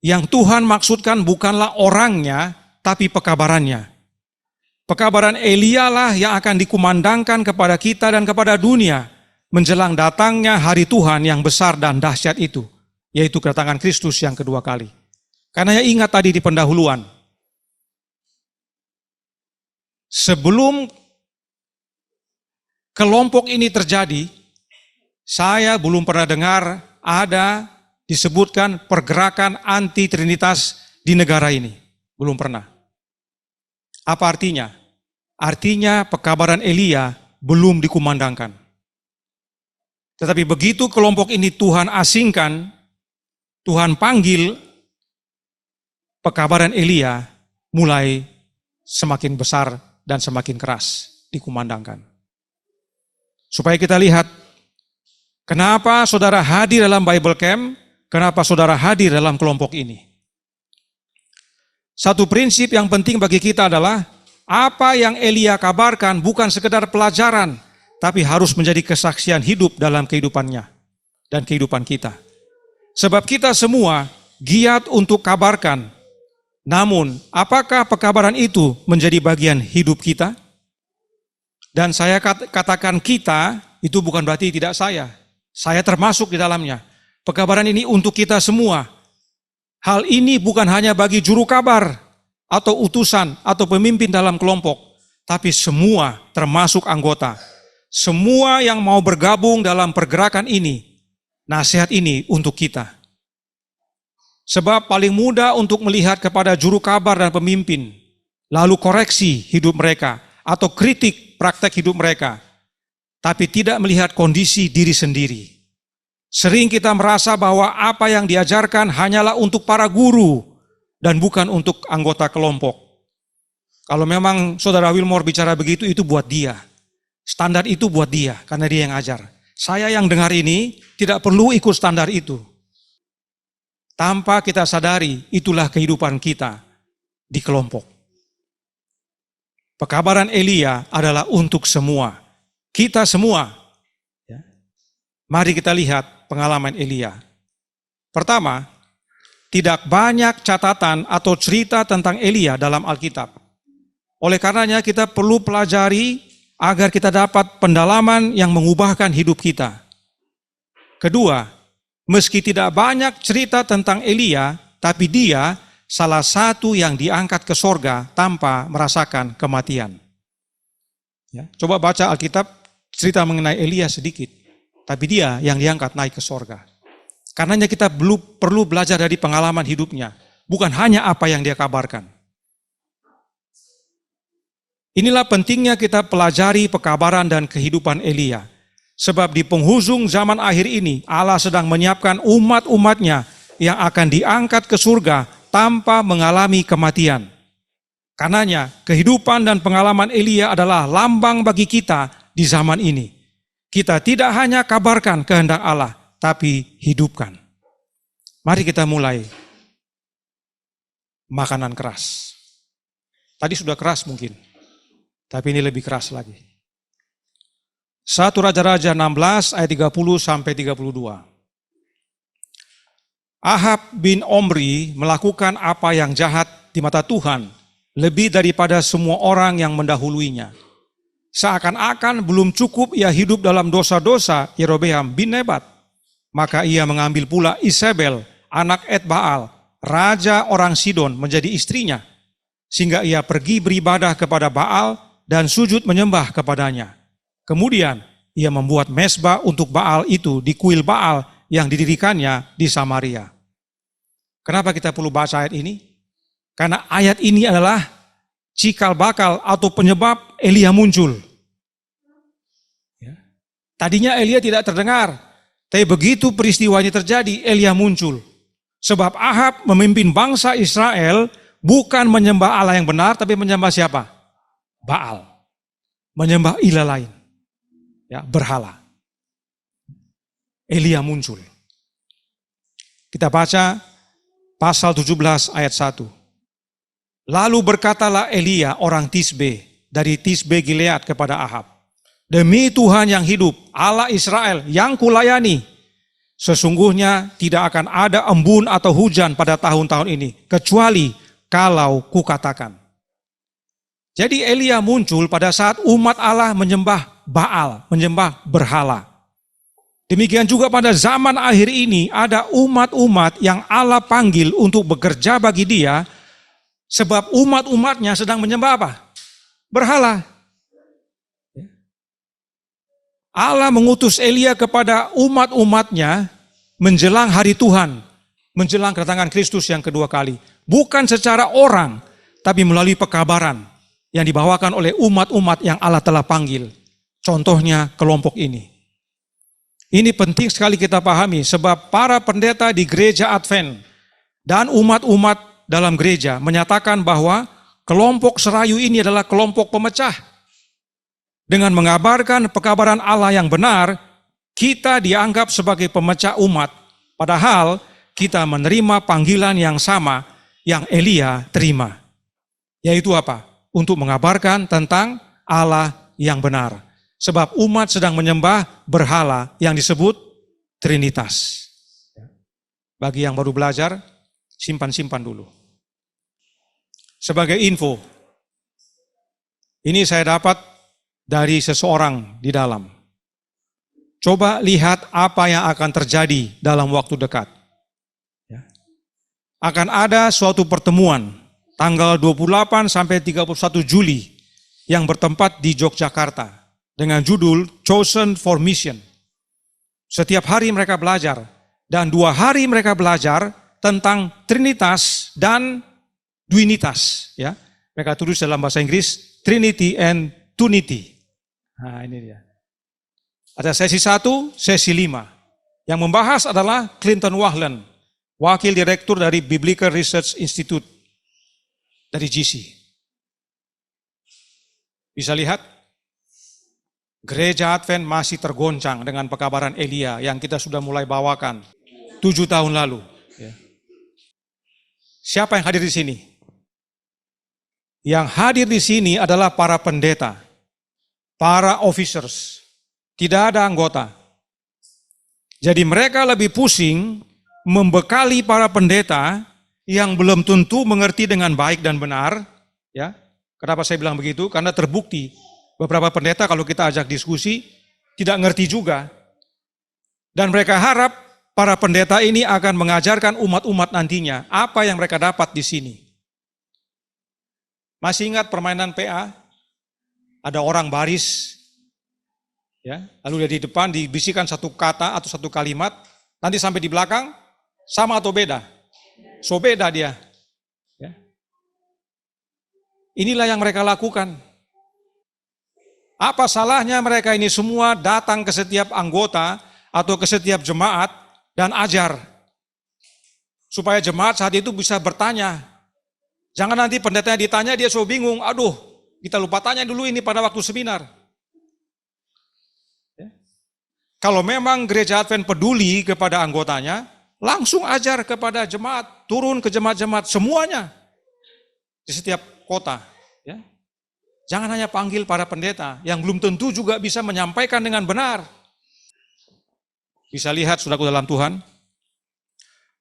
Yang Tuhan maksudkan bukanlah orangnya, tapi pekabarannya. Pekabaran Elia lah yang akan dikumandangkan kepada kita dan kepada dunia menjelang datangnya hari Tuhan yang besar dan dahsyat itu, yaitu kedatangan Kristus yang kedua kali. Karena ingat tadi di pendahuluan, sebelum kelompok ini terjadi, saya belum pernah dengar ada disebutkan pergerakan anti-trinitas di negara ini. Belum pernah. Apa artinya? Artinya pekabaran Elia belum dikumandangkan. Tetapi begitu kelompok ini Tuhan asingkan, Tuhan panggil, pekabaran Elia mulai semakin besar dan semakin keras dikumandangkan. Supaya kita lihat, kenapa saudara hadir dalam Bible Camp, kenapa saudara hadir dalam kelompok ini. Satu prinsip yang penting bagi kita adalah, apa yang Elia kabarkan bukan sekedar pelajaran, tapi harus menjadi kesaksian hidup dalam kehidupannya dan kehidupan kita. Sebab kita semua giat untuk kabarkan. Namun, apakah pekabaran itu menjadi bagian hidup kita? Dan saya katakan kita, itu bukan berarti tidak saya. Saya termasuk di dalamnya. Pekabaran ini untuk kita semua. Hal ini bukan hanya bagi juru kabar, atau utusan, atau pemimpin dalam kelompok, tapi semua termasuk anggota. Semua yang mau bergabung dalam pergerakan ini, nasihat ini untuk kita. Sebab paling mudah untuk melihat kepada juru kabar dan pemimpin, lalu koreksi hidup mereka, atau kritik praktek hidup mereka, tapi tidak melihat kondisi diri sendiri. Sering kita merasa bahwa apa yang diajarkan hanyalah untuk para guru dan bukan untuk anggota kelompok. Kalau memang Saudara Wilmore bicara begitu, itu buat dia. Standar itu buat dia, karena dia yang ajar. Saya yang dengar ini tidak perlu ikut standar itu. Tanpa kita sadari, itulah kehidupan kita di kelompok. Pekabaran Elia adalah untuk semua. Kita semua. Ya. Mari kita lihat pengalaman Elia. Pertama, tidak banyak catatan atau cerita tentang Elia dalam Alkitab. Oleh karenanya kita perlu pelajari agar kita dapat pendalaman yang mengubahkan hidup kita. Kedua, meski tidak banyak cerita tentang Elia, tapi dia salah satu yang diangkat ke sorga tanpa merasakan kematian. Ya, coba baca Alkitab, cerita mengenai Elia sedikit. Tapi dia yang diangkat naik ke sorga. Karenanya kita perlu belajar dari pengalaman hidupnya. Bukan hanya apa yang dia kabarkan. Inilah pentingnya kita pelajari pekabaran dan kehidupan Elia. Sebab di penghujung zaman akhir ini, Allah sedang menyiapkan umat-umatnya yang akan diangkat ke surga tanpa mengalami kematian. Karenanya, kehidupan dan pengalaman Elia adalah lambang bagi kita di zaman ini. Kita tidak hanya kabarkan kehendak Allah, tapi hidupkan. Mari kita mulai. Makanan keras. Tadi sudah keras mungkin, tapi ini lebih keras lagi. 1 Raja-Raja 16 ayat 30 sampai 32. Ahab bin Omri melakukan apa yang jahat di mata Tuhan, lebih daripada semua orang yang mendahuluinya. Seakan-akan belum cukup ia hidup dalam dosa-dosa Yerobeam bin Nebat. Maka ia mengambil pula Isabel, anak Etbaal, raja orang Sidon, menjadi istrinya. Sehingga ia pergi beribadah kepada Baal dan sujud menyembah kepadanya. Kemudian ia membuat mezbah untuk Baal itu di kuil Baal yang didirikannya di Samaria. Kenapa kita perlu baca ayat ini? Karena ayat ini adalah cikal bakal atau penyebab Elia muncul. Ya. Tadinya Elia tidak terdengar, tapi begitu peristiwanya terjadi, Elia muncul. Sebab Ahab memimpin bangsa Israel bukan menyembah Allah yang benar, tapi menyembah siapa? Baal. Menyembah ilah lain. Ya, berhala. Elia muncul. Kita baca pasal 17 ayat 1. Lalu berkatalah Elia orang Tisbe dari Tisbe Gilead kepada Ahab, demi Tuhan yang hidup, Allah Israel yang kulayani, sesungguhnya tidak akan ada embun atau hujan pada tahun-tahun ini, kecuali kalau kukatakan. Jadi Elia muncul pada saat umat Allah menyembah Baal, menyembah berhala. Demikian juga pada zaman akhir ini ada umat-umat yang Allah panggil untuk bekerja bagi dia, sebab umat-umatnya sedang menyembah apa? Berhala. Allah mengutus Elia kepada umat-umatnya menjelang hari Tuhan, menjelang kedatangan Kristus yang kedua kali. Bukan secara orang, tapi melalui pekabaran yang dibawakan oleh umat-umat yang Allah telah panggil. Contohnya kelompok ini. Ini penting sekali kita pahami, sebab para pendeta di gereja Advent dan umat-umat dalam gereja menyatakan bahwa kelompok serayu ini adalah kelompok pemecah. Dengan mengabarkan pekabaran Allah yang benar, kita dianggap sebagai pemecah umat. Padahal kita menerima panggilan yang sama yang Elia terima. Yaitu apa? Untuk mengabarkan tentang Allah yang benar. Sebab umat sedang menyembah berhala yang disebut Trinitas. Bagi yang baru belajar, simpan-simpan dulu. Sebagai info, ini saya dapat dari seseorang di dalam. Coba lihat apa yang akan terjadi dalam waktu dekat. Akan ada suatu pertemuan tanggal 28 sampai 31 Juli yang bertempat di Yogyakarta dengan judul Chosen for Mission. Setiap hari mereka belajar dan 2 hari mereka belajar tentang Trinitas dan Duinitas, ya. Mereka tulis dalam bahasa Inggris Trinity and Tunity. Nah, ini dia. Ada sesi 1, sesi 5. Yang membahas adalah Clinton Wahlen, wakil direktur dari Biblical Research Institute dari GC. Bisa lihat, gereja Advent masih tergoncang dengan pekabaran Elia yang kita sudah mulai bawakan 7 tahun lalu. Siapa yang hadir di sini? Yang hadir di sini adalah para pendeta, para officers, tidak ada anggota. Jadi mereka lebih pusing membekali para pendeta yang belum tentu mengerti dengan baik dan benar. Ya, kenapa saya bilang begitu? Karena terbukti beberapa pendeta kalau kita ajak diskusi tidak ngerti juga. Dan mereka harap para pendeta ini akan mengajarkan umat-umat nantinya apa yang mereka dapat di sini. Masih ingat permainan PA? Ada orang baris, ya, lalu dia di depan dibisikkan satu kata atau satu kalimat, nanti sampai di belakang sama atau beda? So beda dia. Ya. Inilah yang mereka lakukan. Apa salahnya mereka ini semua datang ke setiap anggota atau ke setiap jemaat dan ajar, supaya jemaat saat itu bisa bertanya. Jangan nanti pendetanya ditanya dia so bingung, aduh kita lupa tanya dulu ini pada waktu seminar. Ya. Kalau memang gereja Advent peduli kepada anggotanya, langsung ajar kepada jemaat, turun ke jemaat-jemaat semuanya di setiap kota. Ya. Jangan hanya panggil para pendeta yang belum tentu juga bisa menyampaikan dengan benar. Bisa lihat saudaraku dalam Tuhan,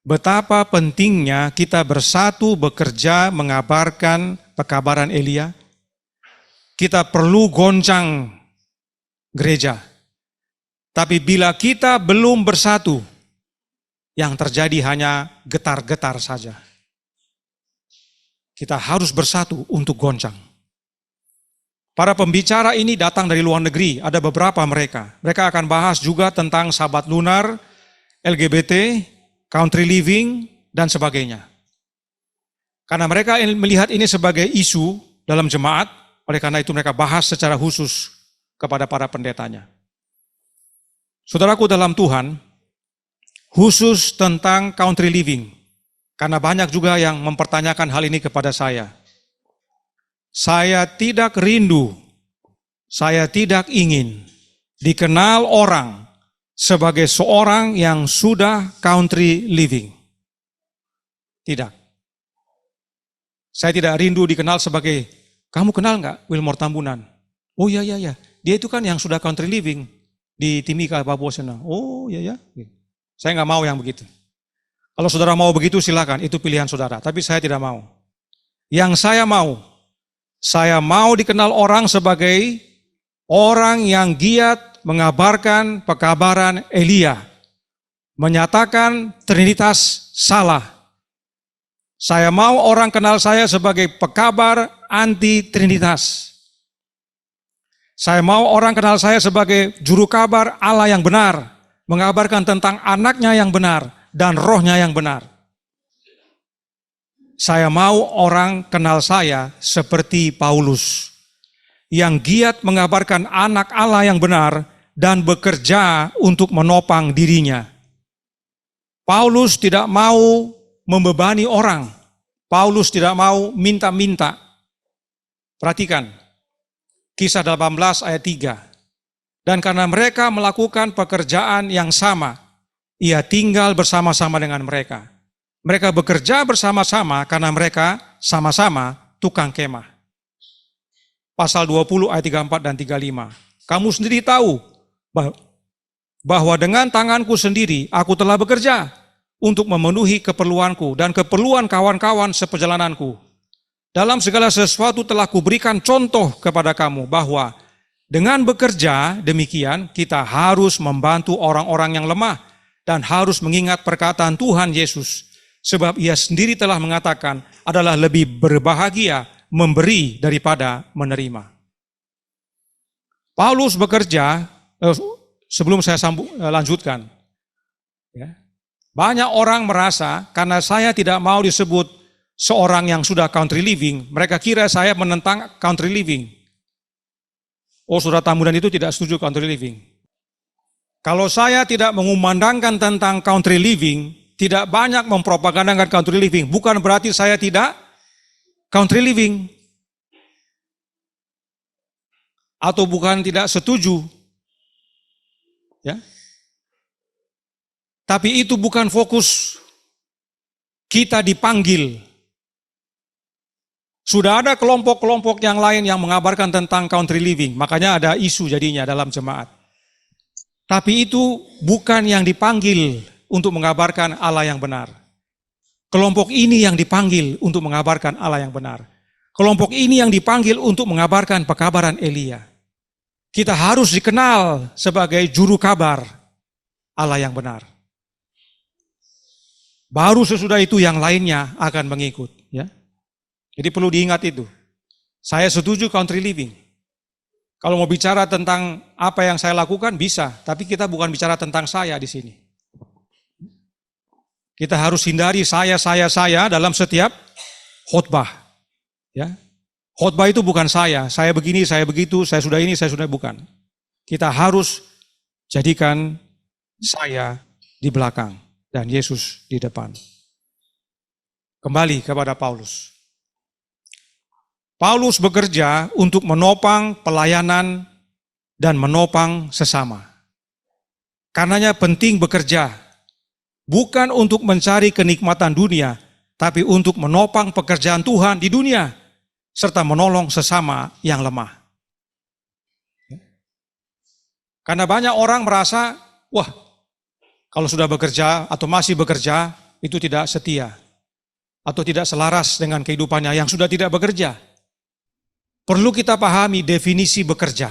betapa pentingnya kita bersatu bekerja mengabarkan pekabaran Elia. Kita perlu goncang gereja. Tapi bila kita belum bersatu, yang terjadi hanya getar-getar saja. Kita harus bersatu untuk goncang. Para pembicara ini datang dari luar negeri, ada beberapa mereka. Mereka akan bahas juga tentang sahabat lunar, LGBT, country living, dan sebagainya. Karena mereka melihat ini sebagai isu dalam jemaat, oleh karena itu mereka bahas secara khusus kepada para pendetanya. Saudaraku dalam Tuhan, khusus tentang country living, karena banyak juga yang mempertanyakan hal ini kepada saya. Saya tidak rindu, saya tidak ingin dikenal orang sebagai seorang yang sudah country living. Tidak. Saya tidak rindu dikenal sebagai, kamu kenal nggak Wilmore Tambunan? Oh iya, dia itu kan yang sudah country living di Timika, Papua sana. Oh iya. Saya nggak mau yang begitu. Kalau saudara mau begitu silakan, itu pilihan saudara. Tapi saya tidak mau. Yang saya mau dikenal orang sebagai orang yang giat mengabarkan pekabaran Elia. Menyatakan Trinitas salah. Saya mau orang kenal saya sebagai pekabar anti-Trinitas. Saya mau orang kenal saya sebagai juru kabar Allah yang benar. Mengabarkan tentang anaknya yang benar dan rohnya yang benar. Saya mau orang kenal saya seperti Paulus, yang giat mengabarkan anak Allah yang benar dan bekerja untuk menopang dirinya. Paulus tidak mau membebani orang. Paulus tidak mau minta-minta. Perhatikan, Kisah 18 ayat 3. Dan karena mereka melakukan pekerjaan yang sama, ia tinggal bersama-sama dengan mereka. Mereka bekerja bersama-sama karena mereka sama-sama tukang kemah. Pasal 20 ayat 34 dan 35. Kamu sendiri tahu bahwa dengan tanganku sendiri aku telah bekerja untuk memenuhi keperluanku dan keperluan kawan-kawan seperjalananku. Dalam segala sesuatu telah kuberikan contoh kepada kamu bahwa dengan bekerja demikian kita harus membantu orang-orang yang lemah dan harus mengingat perkataan Tuhan Yesus. Sebab ia sendiri telah mengatakan adalah lebih berbahagia memberi daripada menerima. Paulus bekerja, sebelum saya lanjutkan, ya, banyak orang merasa karena saya tidak mau disebut seorang yang sudah country living, mereka kira saya menentang country living. Oh, saudara Tambunan itu tidak setuju country living. Kalau saya tidak mengumandangkan tentang country living, tidak banyak mempropagandakan country living, bukan berarti saya tidak country living. atau bukan tidak setuju. Ya. Tapi itu bukan fokus. Kita dipanggil. Sudah ada kelompok-kelompok yang lain yang mengabarkan tentang country living, makanya ada isu jadinya dalam jemaat. Tapi itu bukan yang dipanggil untuk mengabarkan Allah yang benar. Kelompok ini yang dipanggil untuk mengabarkan Allah yang benar. Kelompok ini yang dipanggil untuk mengabarkan pekabaran Elia. Kita harus dikenal sebagai juru kabar Allah yang benar. Baru sesudah itu yang lainnya akan mengikut. Ya. Jadi perlu diingat itu. Saya setuju country living. Kalau mau bicara tentang apa yang saya lakukan bisa, tapi kita bukan bicara tentang saya di sini. Kita harus hindari saya dalam setiap khotbah. Ya. Khotbah itu bukan saya begini, saya begitu, saya sudah ini, saya sudah bukan. Kita harus jadikan saya di belakang dan Yesus di depan. Kembali kepada Paulus. Paulus bekerja untuk menopang pelayanan dan menopang sesama. Karenanya penting bekerja, bukan untuk mencari kenikmatan dunia, tapi untuk menopang pekerjaan Tuhan di dunia, serta menolong sesama yang lemah. Karena banyak orang merasa, wah, kalau sudah bekerja atau masih bekerja, itu tidak setia, atau tidak selaras dengan kehidupannya yang sudah tidak bekerja. Perlu kita pahami definisi bekerja.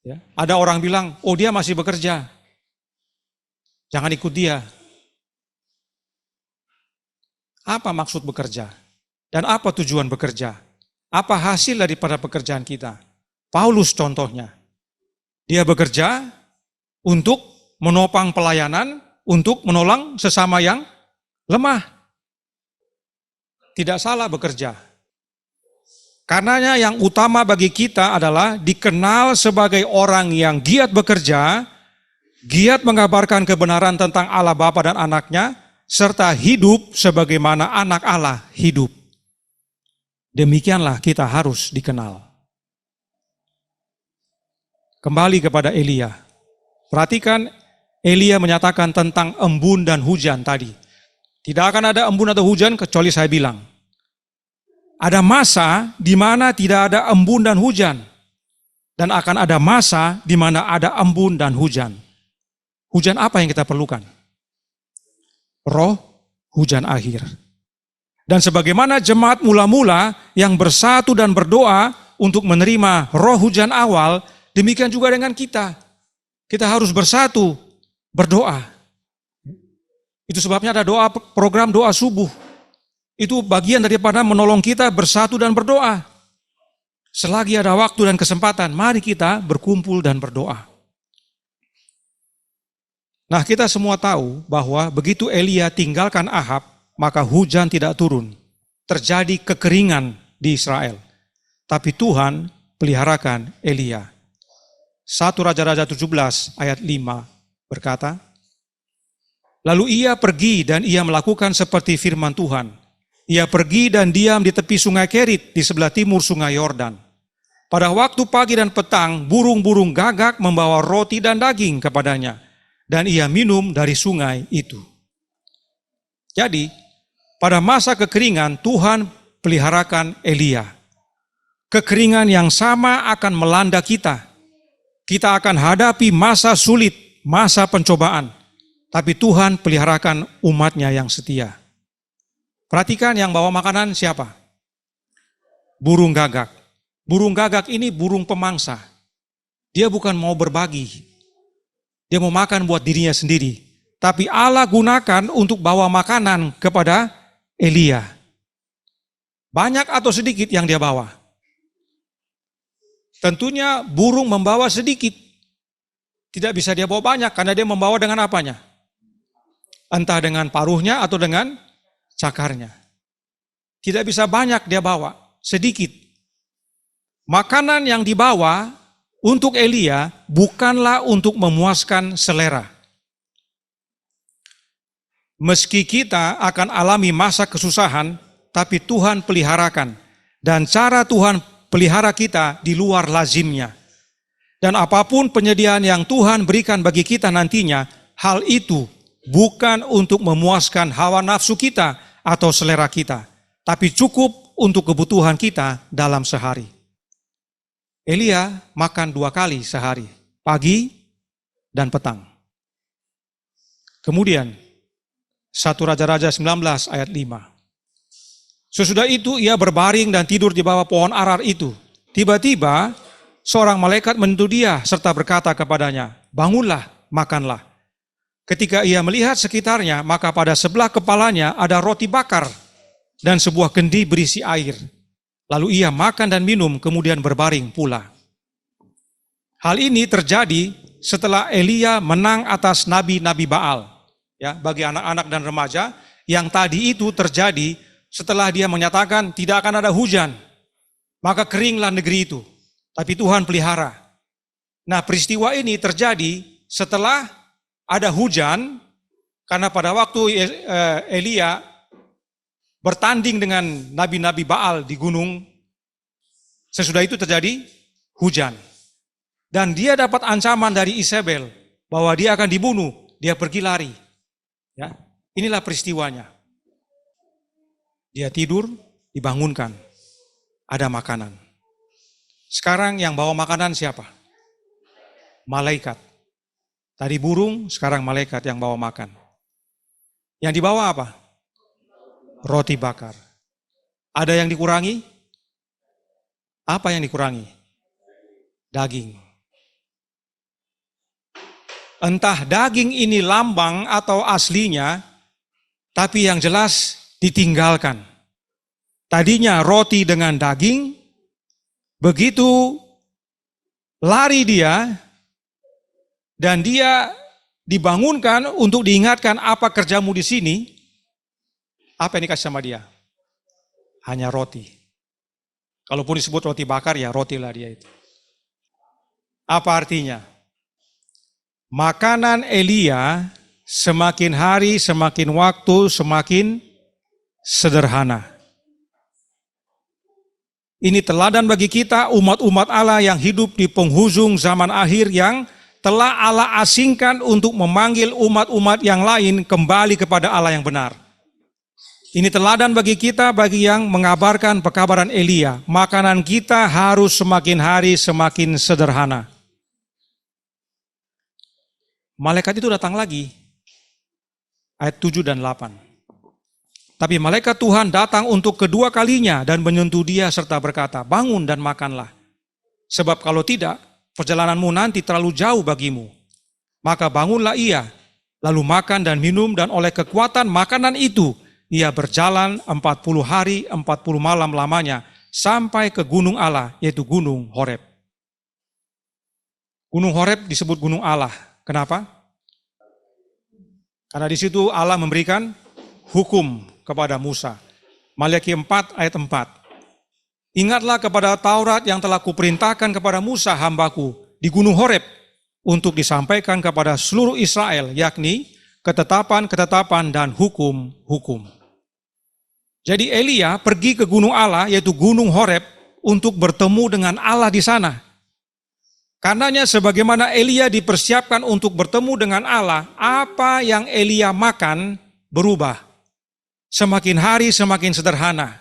Ya, ada orang bilang, oh dia masih bekerja, jangan ikut dia. Apa maksud bekerja? Dan apa tujuan bekerja? Apa hasil daripada pekerjaan kita? Paulus contohnya. Dia bekerja untuk menopang pelayanan, untuk menolong sesama yang lemah. Tidak salah bekerja. Karenanya yang utama bagi kita adalah dikenal sebagai orang yang giat bekerja, giat mengabarkan kebenaran tentang Allah Bapa dan anaknya, serta hidup sebagaimana anak Allah hidup. Demikianlah kita harus dikenal. Kembali kepada Elia. Perhatikan, Elia menyatakan tentang embun dan hujan tadi. Tidak akan ada embun atau hujan kecuali saya bilang. Ada masa di mana tidak ada embun dan hujan. Dan akan ada masa di mana ada embun dan hujan. Hujan apa yang kita perlukan? Roh hujan akhir. Dan sebagaimana jemaat mula-mula yang bersatu dan berdoa untuk menerima roh hujan awal, demikian juga dengan kita. Kita harus bersatu, berdoa. Itu sebabnya ada doa, program doa subuh. Itu bagian daripada menolong kita bersatu dan berdoa. Selagi ada waktu dan kesempatan, mari kita berkumpul dan berdoa. Nah, kita semua tahu bahwa begitu Elia tinggalkan Ahab, maka hujan tidak turun. Terjadi kekeringan di Israel. Tapi Tuhan peliharakan Elia. 1 Raja-Raja 17 ayat 5 berkata, lalu ia pergi dan ia melakukan seperti firman Tuhan. Ia pergi dan diam di tepi sungai Kerit di sebelah timur sungai Yordan. Pada waktu pagi dan petang, burung-burung gagak membawa roti dan daging kepadanya. Dan ia minum dari sungai itu. Jadi, pada masa kekeringan, Tuhan peliharakan Elia. Kekeringan yang sama akan melanda kita. Kita akan hadapi masa sulit, masa pencobaan. Tapi Tuhan peliharakan umatnya yang setia. Perhatikan yang bawa makanan siapa? Burung gagak. Burung gagak ini burung pemangsa. Dia bukan mau berbagi. Dia mau makan buat dirinya sendiri. Tapi Allah gunakan untuk bawa makanan kepada Elia. Banyak atau sedikit yang dia bawa? Tentunya burung membawa sedikit. Tidak bisa dia bawa banyak karena dia membawa dengan apanya? Entah dengan paruhnya atau dengan cakarnya. Tidak bisa banyak dia bawa, sedikit. Makanan yang dibawa untuk Elia bukanlah untuk memuaskan selera. Meski kita akan alami masa kesusahan, tapi Tuhan peliharakan. dan cara Tuhan pelihara kita di luar lazimnya. Dan apapun penyediaan yang Tuhan berikan bagi kita nantinya, hal itu bukan untuk memuaskan hawa nafsu kita atau selera kita, tapi cukup untuk kebutuhan kita dalam sehari. Elia makan 2 kali sehari, pagi dan petang. Kemudian 1 Raja-Raja 19 ayat 5. Sesudah itu ia berbaring dan tidur di bawah pohon arar itu. Tiba-tiba seorang malaikat menyentuh dia serta berkata kepadanya, "Bangunlah, makanlah." Ketika ia melihat sekitarnya, maka pada sebelah kepalanya ada roti bakar dan sebuah kendi berisi air. Lalu ia makan dan minum, kemudian berbaring pula. Hal ini terjadi setelah Elia menang atas nabi-nabi Baal. Ya, bagi anak-anak dan remaja, yang tadi itu terjadi setelah dia menyatakan tidak akan ada hujan, maka keringlah negeri itu. Tapi Tuhan pelihara. Nah, peristiwa ini terjadi setelah ada hujan, karena pada waktu Elia bertanding dengan nabi-nabi Baal di gunung, sesudah itu terjadi hujan. Dan dia dapat ancaman dari Isabel bahwa dia akan dibunuh, dia pergi lari. Ya, inilah peristiwanya. Dia tidur, dibangunkan, ada makanan. Sekarang yang bawa makanan siapa? Malaikat. Tadi burung, sekarang malaikat yang bawa makan. Yang dibawa apa? Roti bakar. Ada yang dikurangi? Apa yang dikurangi? Daging. Entah daging ini lambang atau aslinya, tapi yang jelas ditinggalkan. Tadinya roti dengan daging, begitu lari dia, dan dia dibangunkan untuk diingatkan, apa kerjamu di sini? Apa yang dikasih sama dia? Hanya roti. Kalaupun disebut roti bakar, ya rotilah dia itu. Apa artinya? Makanan Elia semakin hari, semakin waktu, semakin sederhana. Ini teladan bagi kita umat-umat Allah yang hidup di penghujung zaman akhir, yang telah Allah asingkan untuk memanggil umat-umat yang lain kembali kepada Allah yang benar. Ini teladan bagi kita, bagi yang mengabarkan pekabaran Elia. Makanan kita harus semakin hari semakin sederhana. Malaikat itu datang lagi, ayat 7 dan 8. Tapi malaikat Tuhan datang untuk kedua kalinya dan menyentuh dia serta berkata, "Bangun dan makanlah. Sebab kalau tidak, perjalananmu nanti terlalu jauh bagimu." Maka bangunlah ia, lalu makan dan minum, dan oleh kekuatan makanan itu, ia berjalan 40 hari, 40 malam lamanya, sampai ke gunung Allah, yaitu gunung Horeb. Gunung Horeb disebut gunung Allah. Kenapa? Karena di situ Allah memberikan hukum kepada Musa. Maliaki 4 ayat 4. "Ingatlah kepada Taurat yang telah kuperintahkan kepada Musa hambaku di gunung Horeb untuk disampaikan kepada seluruh Israel, yakni ketetapan-ketetapan dan hukum-hukum." Jadi Elia pergi ke gunung Allah, yaitu gunung Horeb, untuk bertemu dengan Allah di sana. Karenanya sebagaimana Elia dipersiapkan untuk bertemu dengan Allah, apa yang Elia makan berubah. Semakin hari semakin sederhana.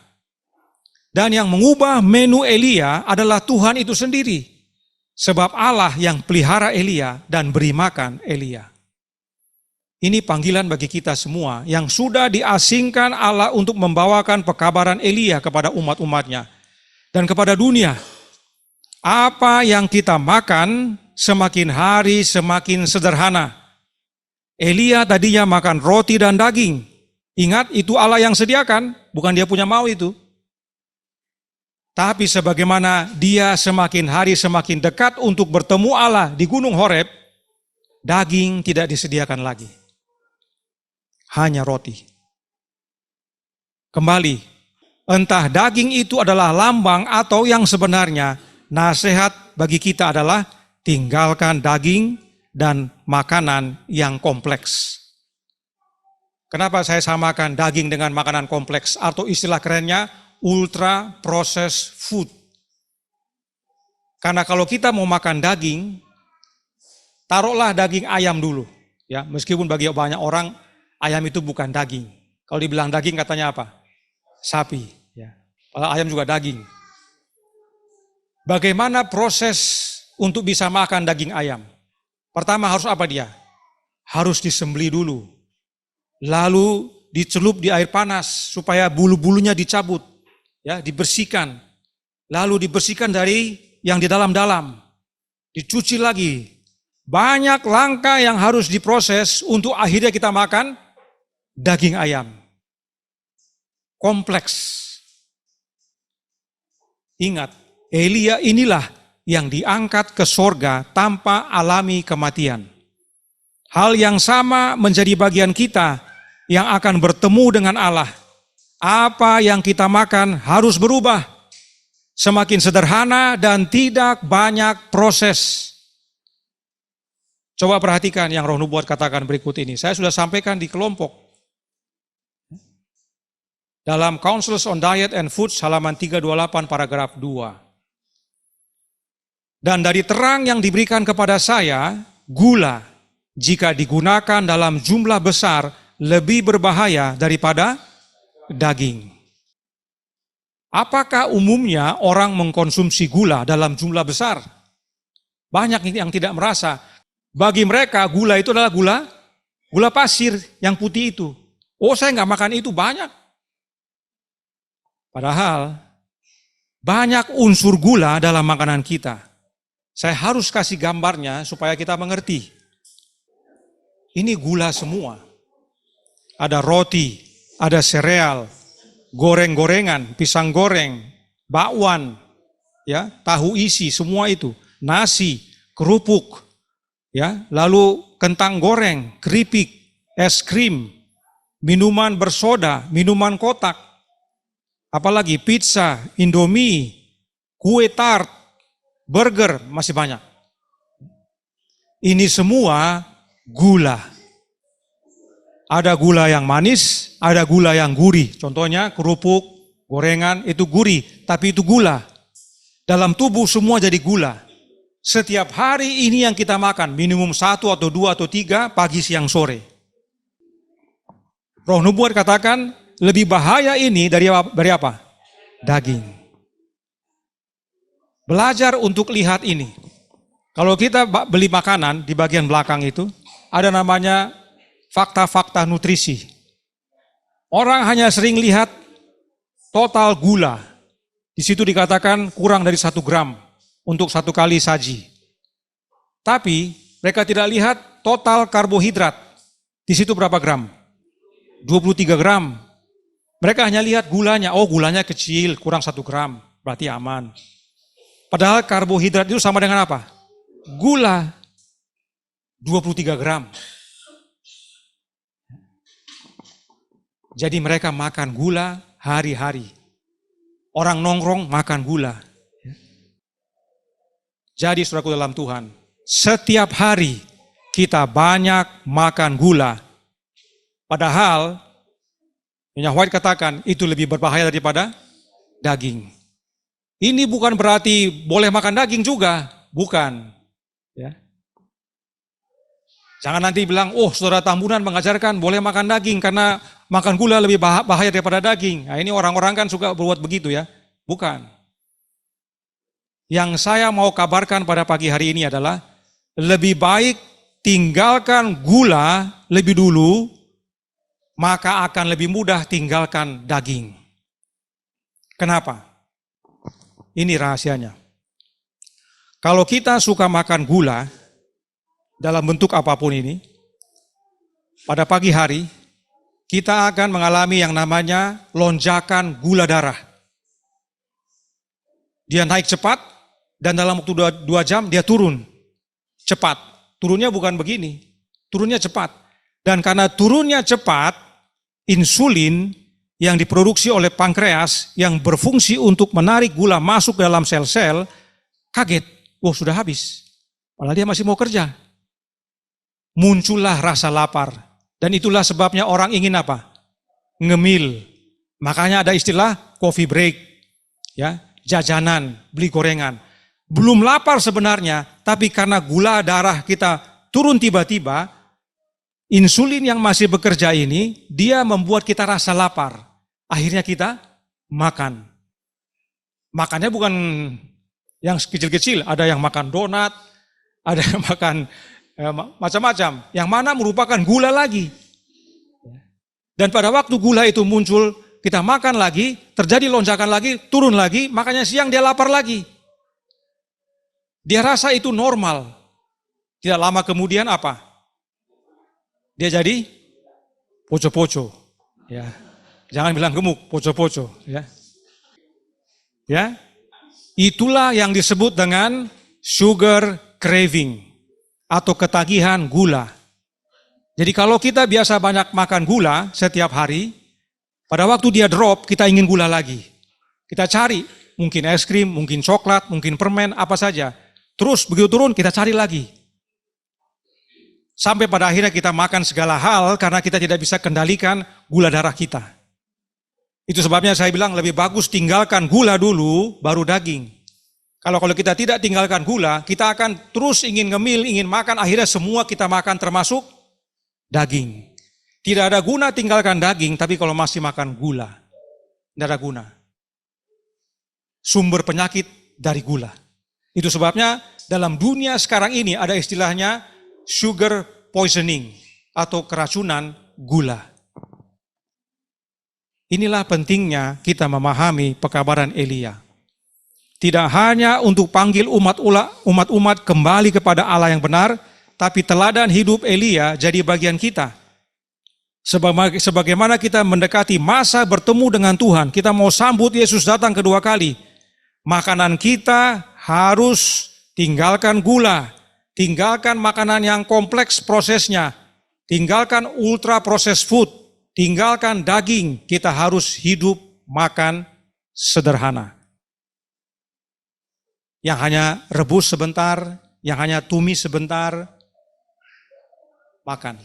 Dan yang mengubah menu Elia adalah Tuhan itu sendiri. Sebab Allah yang pelihara Elia dan beri makan Elia. Ini panggilan bagi kita semua yang sudah diasingkan Allah untuk membawakan pekabaran Elia kepada umat-umatnya dan kepada dunia. Apa yang kita makan semakin hari semakin sederhana. Elia tadinya makan roti dan daging. Ingat, itu Allah yang sediakan, bukan dia punya mau itu. Tapi sebagaimana dia semakin hari semakin dekat untuk bertemu Allah di gunung Horeb, daging tidak disediakan lagi. Hanya roti. Kembali, entah daging itu adalah lambang atau yang sebenarnya, nasihat bagi kita adalah tinggalkan daging dan makanan yang kompleks. Kenapa saya samakan daging dengan makanan kompleks? Atau istilah kerennya, ultra processed food. Karena kalau kita mau makan daging, taruhlah daging ayam dulu. Ya, meskipun bagi banyak orang ayam itu bukan daging. Kalau dibilang daging katanya apa? Sapi. Ya. Padahal ayam juga daging. Bagaimana proses untuk bisa makan daging ayam? Pertama harus apa dia? Harus disembelih dulu. Lalu dicelup di air panas supaya bulu-bulunya dicabut. Ya, dibersihkan. Lalu dibersihkan dari yang di dalam-dalam. Dicuci lagi. Banyak langkah yang harus diproses untuk akhirnya kita makan daging ayam. Kompleks. Ingat, Elia inilah yang diangkat ke sorga tanpa alami kematian. Hal yang sama menjadi bagian kita yang akan bertemu dengan Allah. Apa yang kita makan harus berubah. Semakin sederhana dan tidak banyak proses. Coba perhatikan yang Roh Nubuat katakan berikut ini. Saya sudah sampaikan di kelompok. Dalam Counsels on Diet and Food halaman 328 paragraf 2. Dan dari terang yang diberikan kepada saya, gula jika digunakan dalam jumlah besar lebih berbahaya daripada daging. Apakah umumnya orang mengkonsumsi gula dalam jumlah besar? Banyak yang tidak merasa. Bagi mereka gula itu adalah gula pasir yang putih itu. Oh, saya nggak makan itu, banyak. Padahal banyak unsur gula dalam makanan kita. Saya harus kasih gambarnya supaya kita mengerti. Ini gula semua. Ada roti, ada sereal, goreng-gorengan, pisang goreng, bakwan, ya, tahu isi, semua itu, nasi, kerupuk. Ya, lalu kentang goreng, keripik, es krim, minuman bersoda, minuman kotak, apalagi pizza, indomie, kue tart, burger, masih banyak. Ini semua gula. Ada gula yang manis, ada gula yang gurih. Contohnya kerupuk, gorengan, itu gurih, tapi itu gula. Dalam tubuh semua jadi gula. Setiap hari ini yang kita makan, minimum 1 atau 2 atau 3, pagi, siang, sore. Roh Nubuat katakan, lebih bahaya ini dari apa? Daging. Belajar untuk lihat ini. Kalau kita beli makanan, di bagian belakang itu, ada namanya fakta-fakta nutrisi. Orang hanya sering lihat total gula. Di situ dikatakan kurang dari 1 gram. Untuk 1 kali saji. Tapi mereka tidak lihat total karbohidrat. Di situ berapa gram? 23 gram. Mereka hanya lihat gulanya. Oh, gulanya kecil, kurang 1 gram. Berarti aman. Padahal karbohidrat itu sama dengan apa? Gula. 23 gram. Jadi mereka makan gula hari-hari. Orang nongkrong makan gula. Jadi saudaraku dalam Tuhan, setiap hari kita banyak makan gula. Padahal, Nyonya White katakan itu lebih berbahaya daripada daging. Ini bukan berarti boleh makan daging juga, bukan. Ya. Jangan nanti bilang, oh saudara Tambunan mengajarkan boleh makan daging karena makan gula lebih bahaya daripada daging. Nah, ini orang-orang kan suka berbuat begitu ya, bukan. Yang saya mau kabarkan pada pagi hari ini adalah lebih baik tinggalkan gula lebih dulu, maka akan lebih mudah tinggalkan daging. Kenapa? Ini rahasianya. Kalau kita suka makan gula dalam bentuk apapun ini, pada pagi hari kita akan mengalami yang namanya lonjakan gula darah. Dia naik cepat, dan dalam waktu 2 jam dia turun cepat. Turunnya bukan begini, turunnya cepat. Dan karena turunnya cepat, insulin yang diproduksi oleh pankreas yang berfungsi untuk menarik gula masuk dalam sel-sel, kaget, wah sudah habis. Padahal dia masih mau kerja. Muncullah rasa lapar. Dan itulah sebabnya orang ingin apa? Ngemil. Makanya ada istilah coffee break, ya, jajanan, beli gorengan. Belum lapar sebenarnya, tapi karena gula darah kita turun tiba-tiba, insulin yang masih bekerja ini, dia membuat kita rasa lapar. Akhirnya kita makan. Makannya bukan yang kecil-kecil, ada yang makan donat, ada yang makan macam-macam. Yang mana merupakan gula lagi. Dan pada waktu gula itu muncul, kita makan lagi, terjadi lonjakan lagi, turun lagi, makanya siang dia lapar lagi. Dia rasa itu normal. Tidak lama kemudian apa? Dia jadi poco-poco. Ya. Jangan bilang gemuk, poco-poco. Ya. Ya. Itulah yang disebut dengan sugar craving atau ketagihan gula. Jadi kalau kita biasa banyak makan gula setiap hari, pada waktu dia drop, kita ingin gula lagi. Kita cari, mungkin es krim, mungkin coklat, mungkin permen, apa saja. Terus begitu turun, kita cari lagi. Sampai pada akhirnya kita makan segala hal karena kita tidak bisa kendalikan gula darah kita. Itu sebabnya saya bilang lebih bagus tinggalkan gula dulu, baru daging. Kalau kita tidak tinggalkan gula, kita akan terus ingin ngemil, ingin makan, akhirnya semua kita makan termasuk daging. Tidak ada guna tinggalkan daging, tapi kalau masih makan gula, tidak ada guna. Sumber penyakit dari gula. Itu sebabnya dalam dunia sekarang ini ada istilahnya sugar poisoning atau keracunan gula. Inilah pentingnya kita memahami pekabaran Elia. Tidak hanya untuk panggil umat-umat kembali kepada Allah yang benar, tapi teladan hidup Elia jadi bagian kita. Sebagaimana kita mendekati masa bertemu dengan Tuhan, kita mau sambut Yesus datang kedua kali, makanan kita harus tinggalkan gula, tinggalkan makanan yang kompleks prosesnya, tinggalkan ultra processed food, tinggalkan daging, kita harus hidup makan sederhana. Yang hanya rebus sebentar, yang hanya tumis sebentar, makan.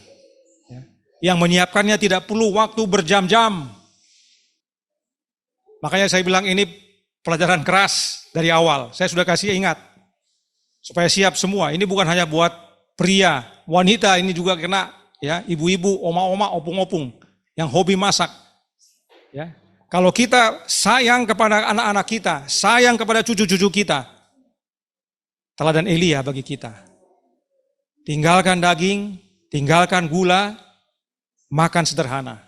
Yang menyiapkannya tidak perlu waktu berjam-jam. Makanya saya bilang ini pelajaran keras dari awal. Saya sudah kasih ingat. Supaya siap semua. Ini bukan hanya buat pria, wanita ini juga kena, ya, ibu-ibu, oma-oma, opung-opung yang hobi masak. Ya. Kalau kita sayang kepada anak-anak kita, sayang kepada cucu-cucu kita, teladan Elia bagi kita. Tinggalkan daging, tinggalkan gula, makan sederhana.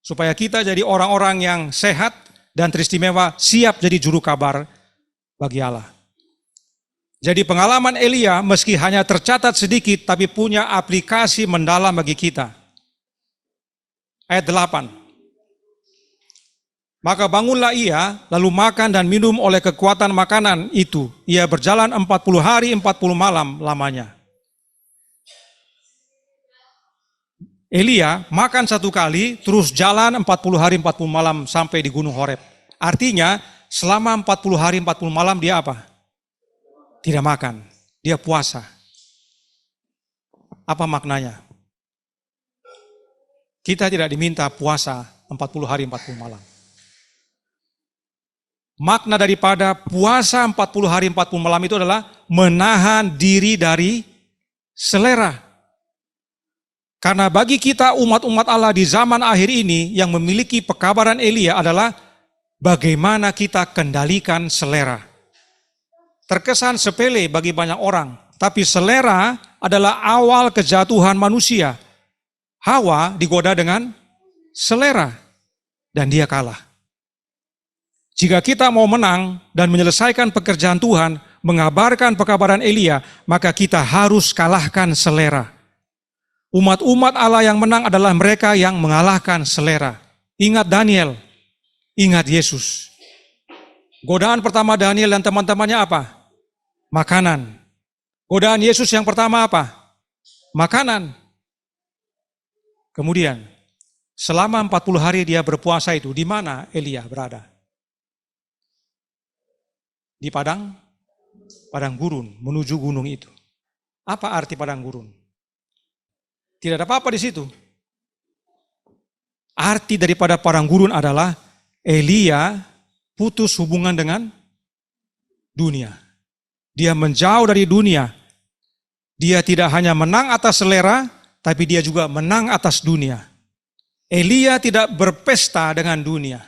Supaya kita jadi orang-orang yang sehat dan teristimewa, siap jadi juru kabar bagi Allah. Jadi pengalaman Elia meski hanya tercatat sedikit, tapi punya aplikasi mendalam bagi kita. Ayat 8. Maka bangunlah ia, lalu makan dan minum oleh kekuatan makanan itu. Ia berjalan 40 hari 40 malam lamanya. Elia makan satu kali, terus jalan 40 hari 40 malam sampai di Gunung Horeb. Artinya selama 40 hari 40 malam dia apa? Tidak makan, dia puasa. Apa maknanya? Kita tidak diminta puasa 40 hari 40 malam. Makna daripada puasa 40 hari 40 malam itu adalah menahan diri dari selera. Karena bagi kita umat-umat Allah di zaman akhir ini yang memiliki pekabaran Elia adalah bagaimana kita kendalikan selera. Terkesan sepele bagi banyak orang, tapi selera adalah awal kejatuhan manusia. Hawa digoda dengan selera dan dia kalah. Jika kita mau menang dan menyelesaikan pekerjaan Tuhan, mengabarkan pekabaran Elia, maka kita harus kalahkan selera. Umat-umat Allah yang menang adalah mereka yang mengalahkan selera. Ingat Daniel, ingat Yesus. Godaan pertama Daniel dan teman-temannya apa? Makanan. Godaan Yesus yang pertama apa? Makanan. Kemudian, selama 40 hari dia berpuasa itu, di mana Elia berada? Di padang gurun, menuju gunung itu. Apa arti padang gurun? Tidak ada apa-apa di situ. Arti daripada padang gurun adalah Elia putus hubungan dengan dunia. Dia menjauh dari dunia. Dia tidak hanya menang atas selera, tapi dia juga menang atas dunia. Elia tidak berpesta dengan dunia.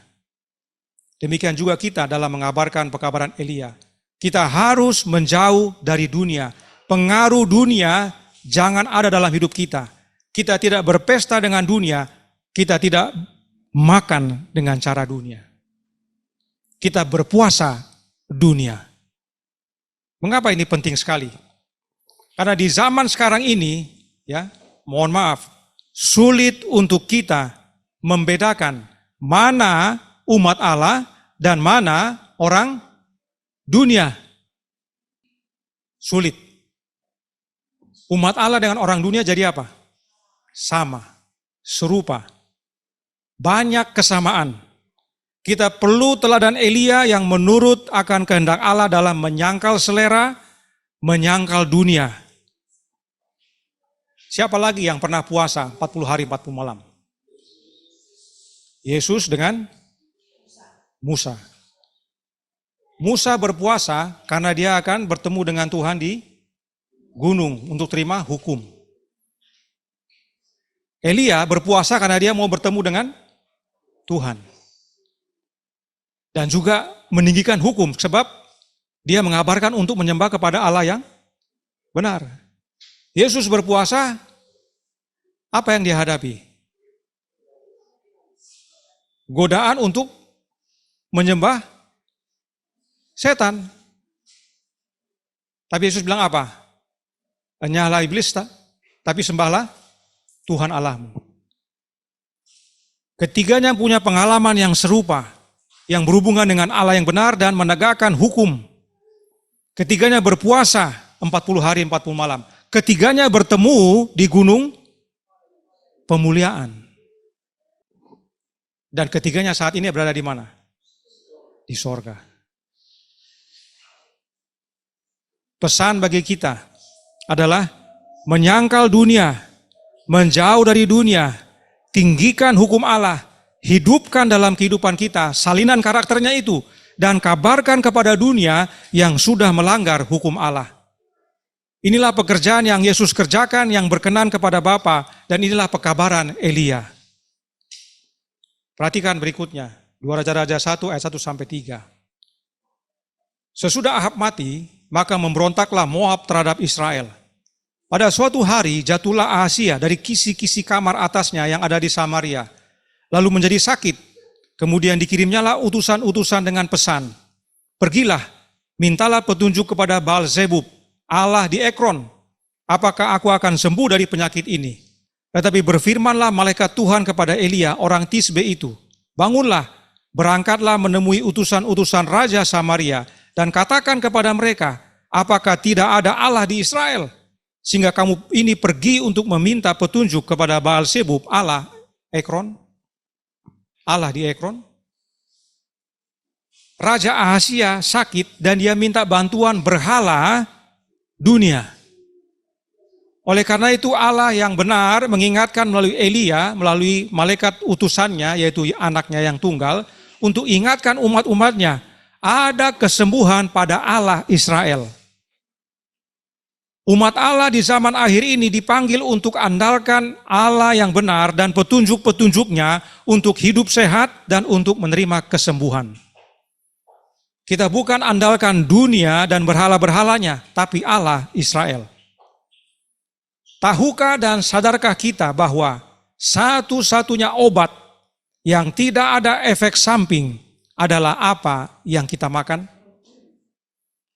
Demikian juga kita dalam mengabarkan pekabaran Elia. Kita harus menjauh dari dunia. Pengaruh dunia jangan ada dalam hidup kita. Kita tidak berpesta dengan dunia, kita tidak makan dengan cara dunia. Kita berpuasa dunia. Mengapa ini penting sekali? Karena di zaman sekarang ini, ya, mohon maaf, sulit untuk kita membedakan mana umat Allah dan mana orang dunia. Sulit. Umat Allah dengan orang dunia jadi apa? Sama, serupa. Banyak kesamaan. Kita perlu teladan Elia yang menurut akan kehendak Allah dalam menyangkal selera, menyangkal dunia. Siapa lagi yang pernah puasa 40 hari 40 malam? Yesus dengan Musa. Musa berpuasa karena dia akan bertemu dengan Tuhan di gunung untuk terima hukum. Elia berpuasa karena dia mau bertemu dengan Tuhan. Dan juga meninggikan hukum sebab dia mengabarkan untuk menyembah kepada Allah yang benar. Yesus berpuasa, apa yang dihadapi? Godaan untuk menyembah setan. Tapi Yesus bilang apa? Enyahlah iblis, tapi sembahlah Tuhan Allahmu. Ketiganya punya pengalaman yang serupa, yang berhubungan dengan Allah yang benar dan menegakkan hukum. Ketiganya berpuasa 40 hari 40 malam. Ketiganya bertemu di gunung pemuliaan. Dan ketiganya saat ini berada di mana? Di sorga. Pesan bagi kita adalah menyangkal dunia, menjauh dari dunia, tinggikan hukum Allah, hidupkan dalam kehidupan kita salinan karakternya itu, dan kabarkan kepada dunia yang sudah melanggar hukum Allah. Inilah pekerjaan yang Yesus kerjakan yang berkenan kepada Bapa, dan inilah pekabaran Elia. Perhatikan berikutnya, 2 Raja-Raja 1 ayat 1-3. Sesudah Ahab mati, maka memberontaklah Moab terhadap Israel. Pada suatu hari jatuhlah Ahazia dari kisi-kisi kamar atasnya yang ada di Samaria, lalu menjadi sakit. Kemudian dikirimnyalah utusan-utusan dengan pesan, pergilah, mintalah petunjuk kepada Baal-zebub, Allah di Ekron, apakah aku akan sembuh dari penyakit ini? Tetapi berfirmanlah malaikat Tuhan kepada Elia, orang Tisbe itu, bangunlah, berangkatlah menemui utusan-utusan Raja Samaria, dan katakan kepada mereka, apakah tidak ada Allah di Israel? Sehingga kamu ini pergi untuk meminta petunjuk kepada Baal-zebub, Allah Ekron, Allah di Ekron. Raja Ahazia sakit dan dia minta bantuan berhala dunia. Oleh karena itu Allah yang benar mengingatkan melalui Elia, melalui malaikat utusannya, yaitu anaknya yang tunggal, untuk ingatkan umat-umatnya, ada kesembuhan pada Allah Israel. Umat Allah di zaman akhir ini dipanggil untuk andalkan Allah yang benar dan petunjuk-petunjuknya untuk hidup sehat dan untuk menerima kesembuhan. Kita bukan andalkan dunia dan berhala-berhalanya, tapi Allah Israel. Tahukah dan sadarkah kita bahwa satu-satunya obat yang tidak ada efek samping adalah apa yang kita makan?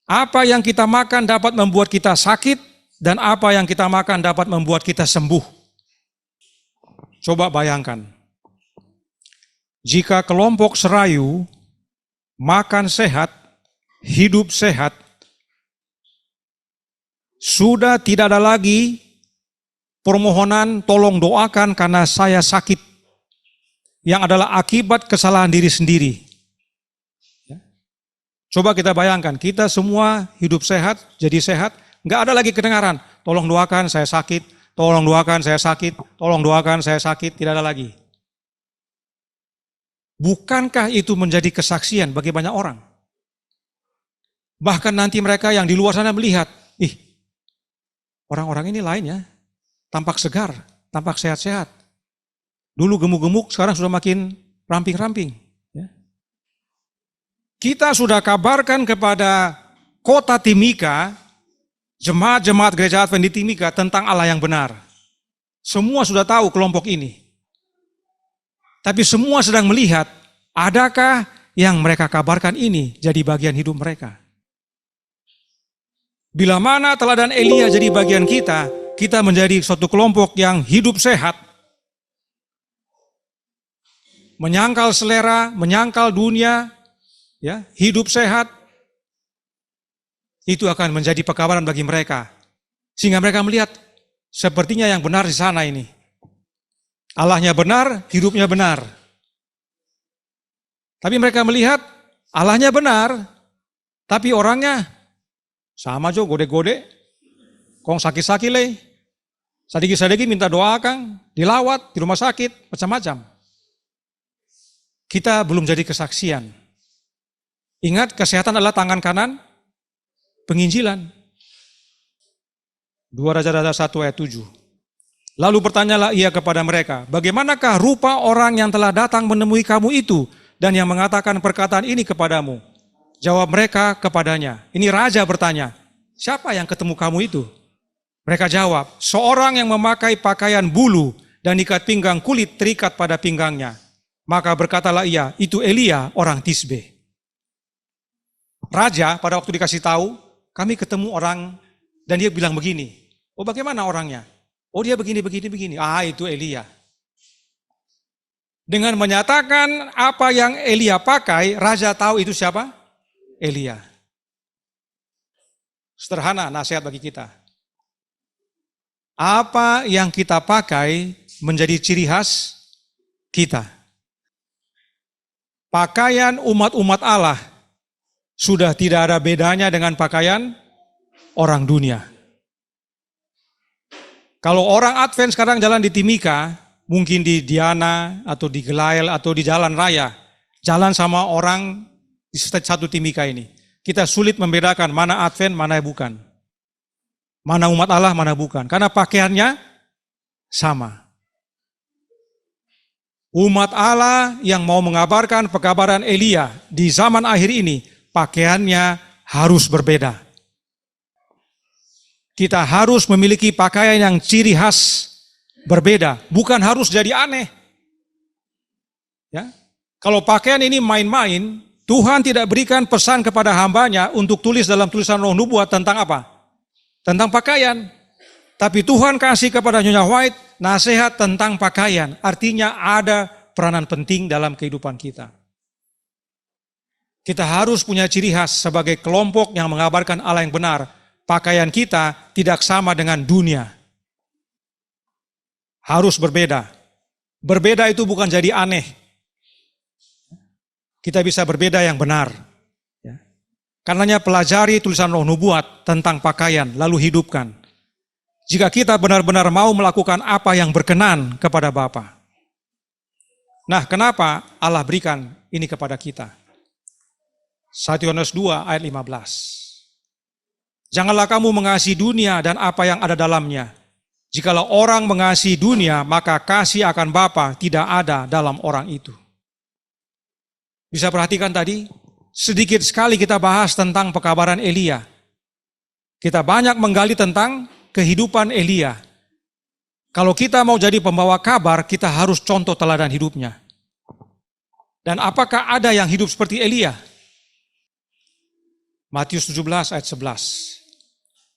Apa yang kita makan dapat membuat kita sakit, dan apa yang kita makan dapat membuat kita sembuh. Coba bayangkan, jika kelompok Serayu makan sehat, hidup sehat, sudah tidak ada lagi permohonan tolong doakan karena saya sakit, yang adalah akibat kesalahan diri sendiri. Coba kita bayangkan, kita semua hidup sehat, jadi sehat, nggak ada lagi kedengaran, tolong doakan saya sakit, tolong doakan saya sakit, tolong doakan saya sakit, tidak ada lagi. Bukankah itu menjadi kesaksian bagi banyak orang? Bahkan nanti mereka yang di luar sana melihat, orang-orang ini lain ya, tampak segar, tampak sehat-sehat. Dulu gemuk-gemuk, sekarang sudah makin ramping-ramping. Ya. Kita sudah kabarkan kepada kota Timika, jemaat-jemaat gereja Advent di Timika tentang Allah yang benar. Semua sudah tahu kelompok ini. Tapi semua sedang melihat, adakah yang mereka kabarkan ini jadi bagian hidup mereka? Bila mana teladan Elia jadi bagian kita, kita menjadi suatu kelompok yang hidup sehat, menyangkal selera, menyangkal dunia, ya, hidup sehat, itu akan menjadi pekabaran bagi mereka. Sehingga mereka melihat, sepertinya yang benar di sana ini. Allahnya benar, hidupnya benar. Tapi mereka melihat, Allahnya benar, tapi orangnya sama aja gode-gode, kong sakit-sakit leh, sadiki-sadiki minta doa kang, dilawat di rumah sakit, macam-macam. Kita belum jadi kesaksian. Ingat, kesehatan adalah tangan kanan penginjilan. 2 Raja-Raja 1 ayat 7. Lalu bertanyalah ia kepada mereka, bagaimanakah rupa orang yang telah datang menemui kamu itu dan yang mengatakan perkataan ini kepadamu? Jawab mereka kepadanya. Ini raja bertanya, siapa yang ketemu kamu itu? Mereka jawab, seorang yang memakai pakaian bulu dan ikat pinggang kulit terikat pada pinggangnya. Maka berkatalah ia, itu Elia orang Tisbe. Raja pada waktu dikasih tahu, kami ketemu orang dan dia bilang begini. Oh, bagaimana orangnya? Oh, dia begini. Itu Elia. Dengan menyatakan apa yang Elia pakai, raja tahu itu siapa? Elia. Sederhana nasihat bagi kita. Apa yang kita pakai menjadi ciri khas kita. Pakaian umat-umat Allah sudah tidak ada bedanya dengan pakaian orang dunia. Kalau orang Advent sekarang jalan di Timika, mungkin di Diana atau di Gelael atau di jalan raya, jalan sama orang di satu Timika ini. Kita sulit membedakan mana Advent, mana bukan. Mana umat Allah, mana bukan. Karena pakaiannya sama. Umat Allah yang mau mengabarkan pekabaran Elia di zaman akhir ini, pakaiannya harus berbeda. Kita harus memiliki pakaian yang ciri khas berbeda, bukan harus jadi aneh. Ya. Kalau pakaian ini main-main, Tuhan tidak berikan pesan kepada hambanya untuk tulis dalam tulisan Roh Nubuat tentang apa? Tentang pakaian. Tapi Tuhan kasih kepada Nyonya White nasihat tentang pakaian. Artinya ada peranan penting dalam kehidupan kita. Kita harus punya ciri khas sebagai kelompok yang mengabarkan Allah yang benar. Pakaian kita tidak sama dengan dunia. Harus berbeda. Berbeda itu bukan jadi aneh. Kita bisa berbeda yang benar. Karenanya pelajari tulisan Roh Nubuat tentang pakaian, lalu hidupkan. Jika kita benar-benar mau melakukan apa yang berkenan kepada Bapa. Nah, kenapa Allah berikan ini kepada kita? 1 Yohanes 2 ayat 15. Janganlah kamu mengasihi dunia dan apa yang ada dalamnya. Jikalau orang mengasihi dunia, maka kasih akan Bapa tidak ada dalam orang itu. Bisa perhatikan tadi, sedikit sekali kita bahas tentang pekabaran Elia. Kita banyak menggali tentang kehidupan Elia. Kalau kita mau jadi pembawa kabar, kita harus contoh teladan hidupnya. Dan apakah ada yang hidup seperti Elia? Matius 17 ayat 11.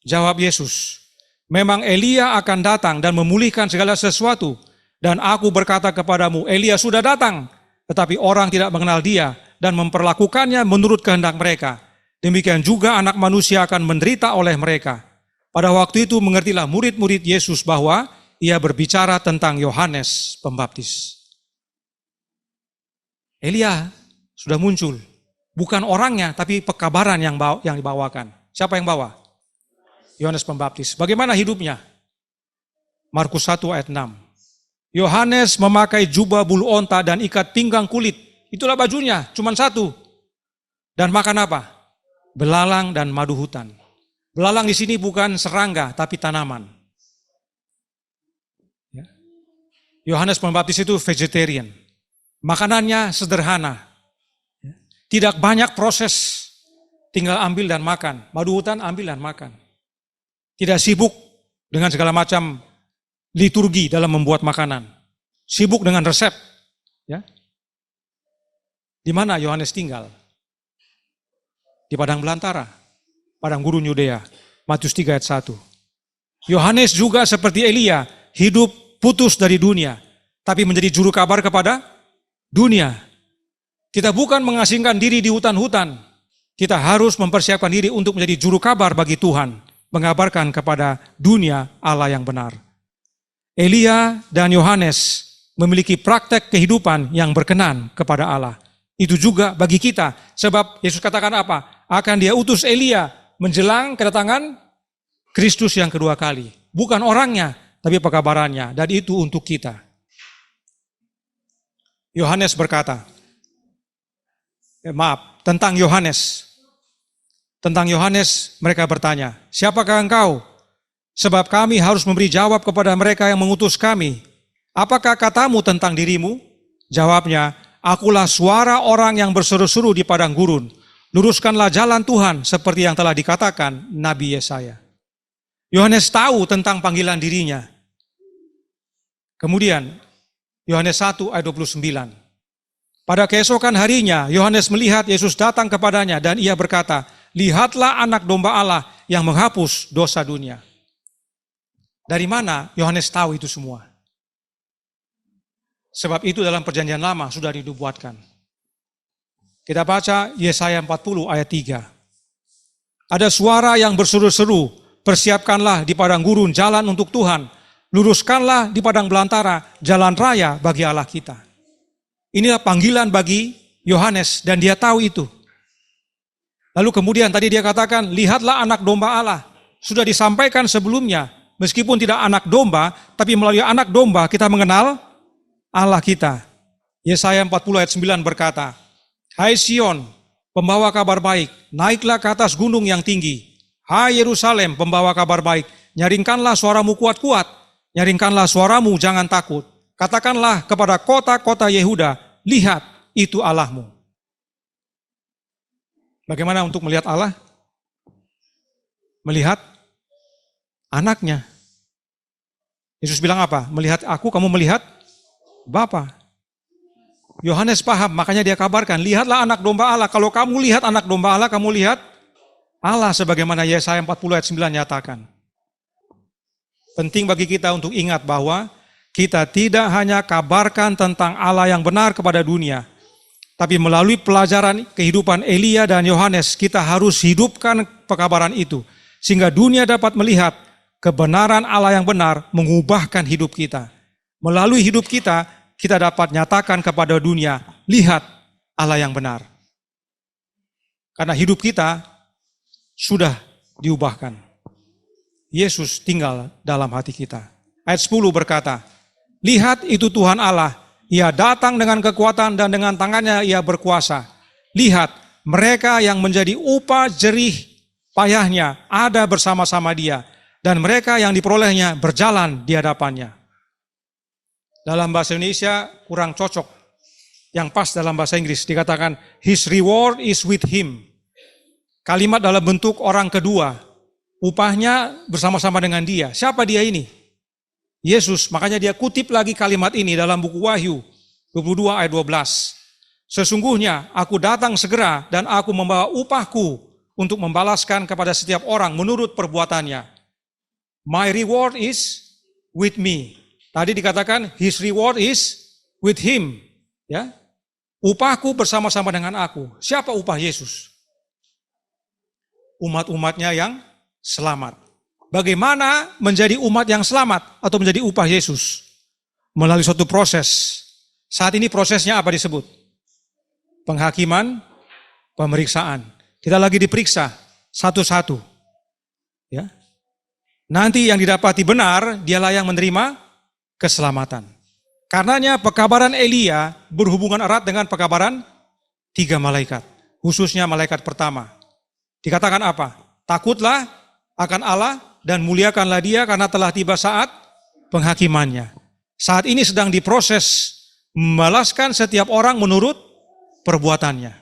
Jawab Yesus, memang Elia akan datang dan memulihkan segala sesuatu. Dan aku berkata kepadamu, Elia sudah datang, tetapi orang tidak mengenal dia dan memperlakukannya menurut kehendak mereka. Demikian juga anak manusia akan menderita oleh mereka. Pada waktu itu mengertilah murid-murid Yesus bahwa ia berbicara tentang Yohanes Pembaptis. Elia sudah muncul. Bukan orangnya, tapi pekabaran yang dibawakan. Siapa yang bawa? Yohanes Pembaptis. Bagaimana hidupnya? Markus 1 ayat 6. Yohanes memakai jubah bulu onta dan ikat pinggang kulit Itulah bajunya, cuma satu. Dan makan apa? Belalang dan madu hutan. Belalang di sini bukan serangga, tapi tanaman. Yohanes Pembaptis itu vegetarian. Makanannya sederhana. Tidak banyak proses, tinggal ambil dan makan. Madu hutan ambil dan makan. Tidak sibuk dengan segala macam liturgi dalam membuat makanan. Sibuk dengan resep. Ya. Di mana Yohanes tinggal? Di padang belantara, padang gurun Yudea, Matius 3 ayat 1. Yohanes juga seperti Elia, hidup putus dari dunia, tapi menjadi juru kabar kepada dunia. Kita bukan mengasingkan diri di hutan-hutan, kita harus mempersiapkan diri untuk menjadi juru kabar bagi Tuhan, mengabarkan kepada dunia Allah yang benar. Elia dan Yohanes memiliki praktek kehidupan yang berkenan kepada Allah. Itu juga bagi kita, sebab Yesus katakan apa? Akan dia utus Elia menjelang kedatangan Kristus yang kedua kali. Bukan orangnya, tapi pekabarannya, dan itu untuk kita. Yohanes berkata, tentang Yohanes. Tentang Yohanes mereka bertanya, siapakah engkau? Sebab kami harus memberi jawab kepada mereka yang mengutus kami. Apakah katamu tentang dirimu? Jawabnya, akulah suara orang yang berseru-seru di padang gurun. Luruskanlah jalan Tuhan seperti yang telah dikatakan Nabi Yesaya. Yohanes tahu tentang panggilan dirinya. Kemudian Yohanes 1 ayat 29. Pada keesokan harinya Yohanes melihat Yesus datang kepadanya dan ia berkata, lihatlah anak domba Allah yang menghapus dosa dunia. Dari mana Yohanes tahu itu semua? Sebab itu dalam perjanjian lama sudah dinubuatkan. Kita baca Yesaya 40 ayat 3. Ada suara yang berseru-seru, persiapkanlah di padang gurun jalan untuk Tuhan, luruskanlah di padang belantara jalan raya bagi Allah kita. Inilah panggilan bagi Yohanes dan dia tahu itu. Lalu kemudian tadi dia katakan, lihatlah anak domba Allah. Sudah disampaikan sebelumnya, meskipun tidak anak domba, tapi melalui anak domba kita mengenal Allah kita. Yesaya 40 ayat 9 berkata, hai Sion, pembawa kabar baik, naiklah ke atas gunung yang tinggi. Hai Yerusalem, pembawa kabar baik, nyaringkanlah suaramu kuat-kuat, nyaringkanlah suaramu jangan takut. Katakanlah kepada kota-kota Yehuda, lihat itu Allahmu. Bagaimana untuk melihat Allah? Melihat anaknya. Yesus bilang apa? Melihat aku, kamu melihat Bapa. Yohanes paham, makanya dia kabarkan, lihatlah anak domba Allah. Kalau kamu lihat anak domba Allah, kamu lihat Allah sebagaimana Yesaya 40 ayat 9 nyatakan. Penting bagi kita untuk ingat bahwa kita tidak hanya kabarkan tentang Allah yang benar kepada dunia, tapi melalui pelajaran kehidupan Elia dan Yohanes, kita harus hidupkan pekabaran itu, sehingga dunia dapat melihat kebenaran Allah yang benar mengubahkan hidup kita. Melalui hidup kita, kita dapat nyatakan kepada dunia, lihat Allah yang benar. Karena hidup kita sudah diubahkan. Yesus tinggal dalam hati kita. Ayat 10 berkata, lihat itu Tuhan Allah, ia datang dengan kekuatan dan dengan tangannya ia berkuasa. Lihat, mereka yang menjadi upah jerih payahnya ada bersama-sama dia, dan mereka yang diperolehnya berjalan di hadapannya. Dalam bahasa Indonesia kurang cocok. Yang pas dalam bahasa Inggris dikatakan, his reward is with him. Kalimat dalam bentuk orang kedua. Upahnya bersama-sama dengan dia. Siapa dia ini? Yesus. Makanya dia kutip lagi kalimat ini dalam buku Wahyu 22 ayat 12. Sesungguhnya aku datang segera dan aku membawa upahku untuk membalaskan kepada setiap orang menurut perbuatannya. My reward is with me. Tadi dikatakan his reward is with him. Ya, upahku bersama-sama dengan aku. Siapa upah Yesus? Umat-umatnya yang selamat. Bagaimana menjadi umat yang selamat atau menjadi upah Yesus? Melalui suatu proses. Saat ini prosesnya apa disebut? Penghakiman, pemeriksaan. Kita lagi diperiksa satu-satu. Ya. Nanti yang didapati benar, dialah yang menerima keselamatan. Karenanya pekabaran Elia berhubungan erat dengan pekabaran 3 malaikat, khususnya malaikat pertama. Dikatakan apa? Takutlah akan Allah dan muliakanlah Dia karena telah tiba saat penghakimannya. Saat ini sedang diproses membalaskan setiap orang menurut perbuatannya.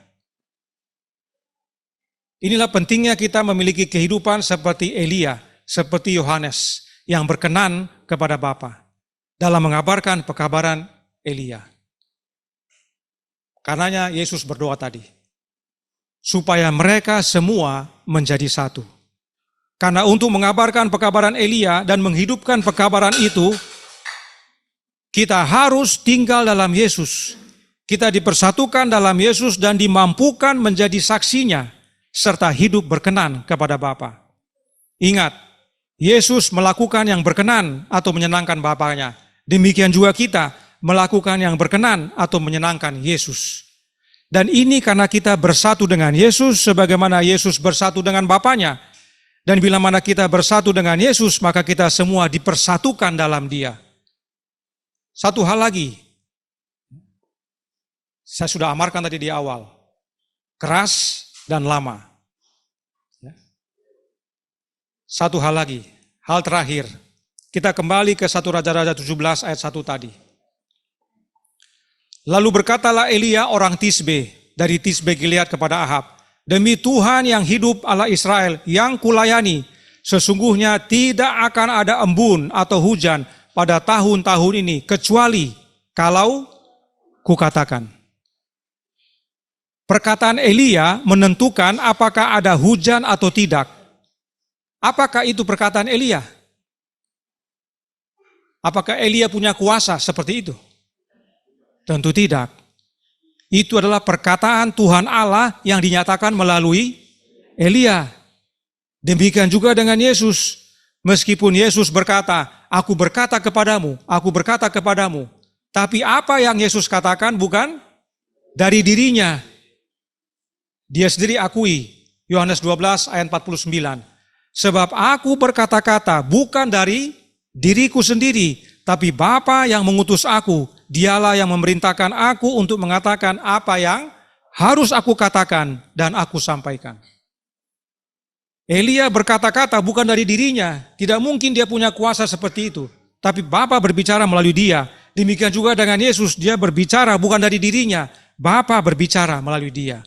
Inilah pentingnya kita memiliki kehidupan seperti Elia, seperti Yohanes, yang berkenan kepada Bapa dalam mengabarkan pekabaran Elia. Karenanya Yesus berdoa tadi, supaya mereka semua menjadi satu. Karena untuk mengabarkan pekabaran Elia dan menghidupkan pekabaran itu, kita harus tinggal dalam Yesus. Kita dipersatukan dalam Yesus dan dimampukan menjadi saksinya, serta hidup berkenan kepada Bapa. Ingat, Yesus melakukan yang berkenan atau menyenangkan Bapanya. Demikian juga kita melakukan yang berkenan atau menyenangkan Yesus. Dan ini karena kita bersatu dengan Yesus sebagaimana Yesus bersatu dengan Bapanya. Dan bila mana kita bersatu dengan Yesus, maka kita semua dipersatukan dalam Dia. Satu hal lagi, saya sudah amarkan tadi di awal, keras dan lama. Satu hal lagi, hal terakhir, kita kembali ke 1 Raja-Raja 17 ayat 1 tadi. Lalu berkatalah Elia orang Tisbe dari Tisbe Gilead kepada Ahab, demi Tuhan yang hidup Allah Israel yang kulayani, sesungguhnya tidak akan ada embun atau hujan pada tahun-tahun ini, kecuali kalau kukatakan. Perkataan Elia menentukan apakah ada hujan atau tidak. Apakah itu perkataan Elia? Apakah Elia punya kuasa seperti itu? Tentu tidak. Itu adalah perkataan Tuhan Allah yang dinyatakan melalui Elia. Demikian juga dengan Yesus. Meskipun Yesus berkata, aku berkata kepadamu. Tapi apa yang Yesus katakan bukan dari dirinya. Dia sendiri akui, Yohanes 12 ayat 49. Sebab aku berkata-kata bukan dari diriku sendiri, tapi Bapa yang mengutus aku, Dialah yang memerintahkan aku untuk mengatakan apa yang harus aku katakan dan aku sampaikan. Elia berkata-kata bukan dari dirinya, tidak mungkin dia punya kuasa seperti itu, tapi Bapa berbicara melalui dia. Demikian juga dengan Yesus, dia berbicara bukan dari dirinya, Bapa berbicara melalui dia.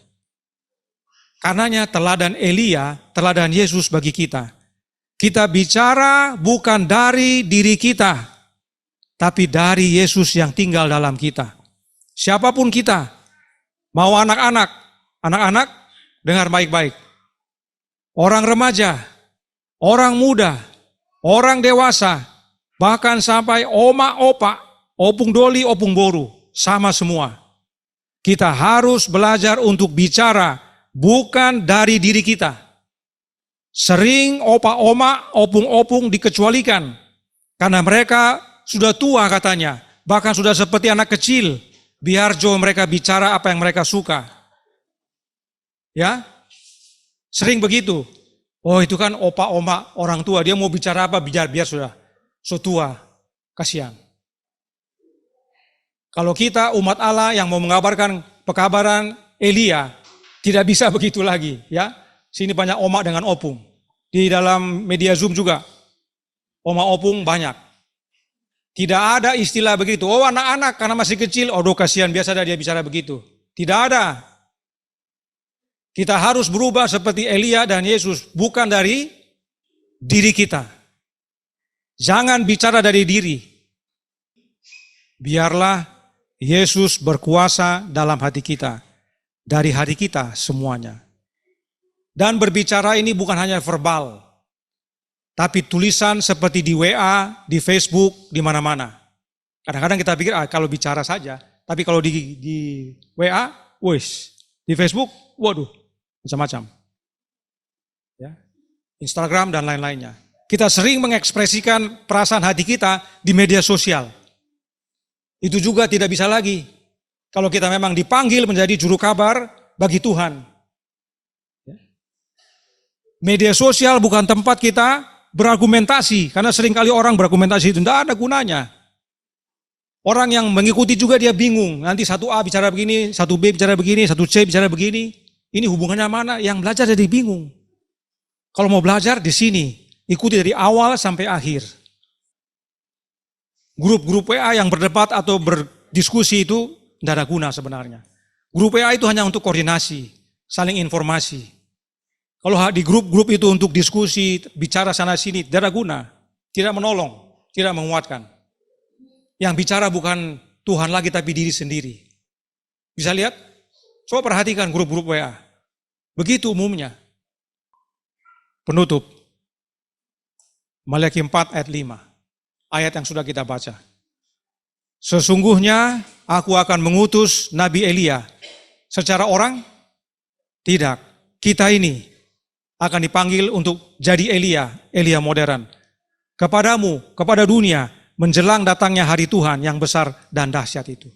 Karenanya teladan Elia, teladan Yesus bagi kita. Kita bicara bukan dari diri kita, tapi dari Yesus yang tinggal dalam kita. Siapapun kita, mau anak-anak dengar baik-baik. Orang remaja, orang muda, orang dewasa, bahkan sampai oma, opa, opung doli, opung boru, sama semua. Kita harus belajar untuk bicara bukan dari diri kita. Sering opa-oma, opung-opung dikecualikan. Karena mereka sudah tua katanya. Bahkan sudah seperti anak kecil. Biar mereka bicara apa yang mereka suka. Ya, sering begitu. Oh itu kan opa-oma orang tua. Dia mau bicara apa biar sudah. So tua, kasihan. Kalau kita umat Allah yang mau mengabarkan pekabaran Elia, tidak bisa begitu lagi, ya. Sini banyak oma dengan opung. Di dalam media Zoom juga, oma opung banyak. Tidak ada istilah begitu. Oh anak-anak karena masih kecil, oh kasihan biasa dia bicara begitu. Tidak ada. Kita harus berubah seperti Elia dan Yesus, bukan dari diri kita. Jangan bicara dari diri. Biarlah Yesus berkuasa dalam hati kita. Dari hari kita semuanya. Dan berbicara ini bukan hanya verbal, tapi tulisan seperti di WA, di Facebook, di mana-mana. Kadang-kadang kita pikir kalau bicara saja, tapi kalau di WA, di Facebook, waduh, macam-macam. Ya, Instagram dan lain-lainnya. Kita sering mengekspresikan perasaan hati kita di media sosial. Itu juga tidak bisa lagi. Kalau kita memang dipanggil menjadi juru kabar bagi Tuhan. Media sosial bukan tempat kita berargumentasi. Karena seringkali orang berargumentasi itu tidak ada gunanya. Orang yang mengikuti juga dia bingung. Nanti satu A bicara begini, satu B bicara begini, satu C bicara begini. Ini hubungannya mana? Yang belajar jadi bingung. Kalau mau belajar di sini, ikuti dari awal sampai akhir. Grup-grup WA yang berdebat atau berdiskusi itu tidak ada guna sebenarnya. Grup WA itu hanya untuk koordinasi, saling informasi. Kalau di grup-grup itu untuk diskusi, bicara sana sini, tidak ada guna. Tidak menolong, tidak menguatkan. Yang bicara bukan Tuhan lagi tapi diri sendiri. Bisa lihat? Coba perhatikan grup-grup WA. Begitu umumnya. Penutup. Maliaki 4 ayat 5. Ayat yang sudah kita baca. Sesungguhnya aku akan mengutus Nabi Elia. Secara orang? Tidak. Kita ini akan dipanggil untuk jadi Elia modern. Kepadamu, kepada dunia, menjelang datangnya hari Tuhan yang besar dan dahsyat itu.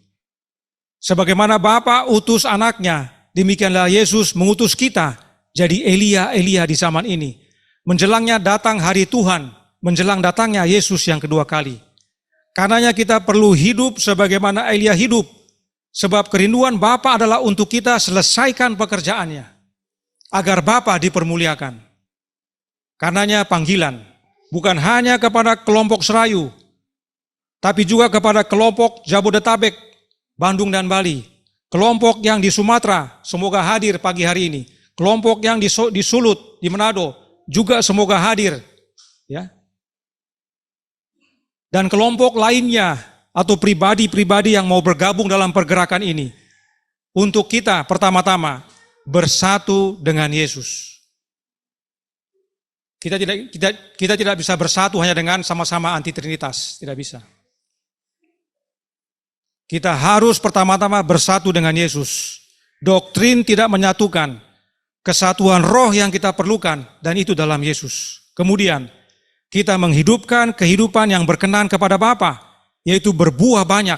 Sebagaimana Bapa utus anaknya, demikianlah Yesus mengutus kita jadi Elia di zaman ini. Menjelangnya datang hari Tuhan, menjelang datangnya Yesus yang kedua kali. Karenanya kita perlu hidup sebagaimana Elia hidup. Sebab kerinduan Bapa adalah untuk kita selesaikan pekerjaannya. Agar Bapa dipermuliakan. Karenanya panggilan, bukan hanya kepada kelompok Serayu, tapi juga kepada kelompok Jabodetabek, Bandung dan Bali. Kelompok yang di Sumatera, semoga hadir pagi hari ini. Kelompok yang di Sulut, di Manado, juga semoga hadir. Ya. Dan kelompok lainnya, atau pribadi-pribadi yang mau bergabung dalam pergerakan ini. Untuk kita pertama-tama, bersatu dengan Yesus. Kita tidak bisa bersatu hanya dengan sama-sama anti Trinitas, tidak bisa. Kita harus pertama-tama bersatu dengan Yesus. Doktrin tidak menyatukan. Kesatuan roh yang kita perlukan, dan itu dalam Yesus. Kemudian, kita menghidupkan kehidupan yang berkenan kepada Bapa, yaitu berbuah banyak.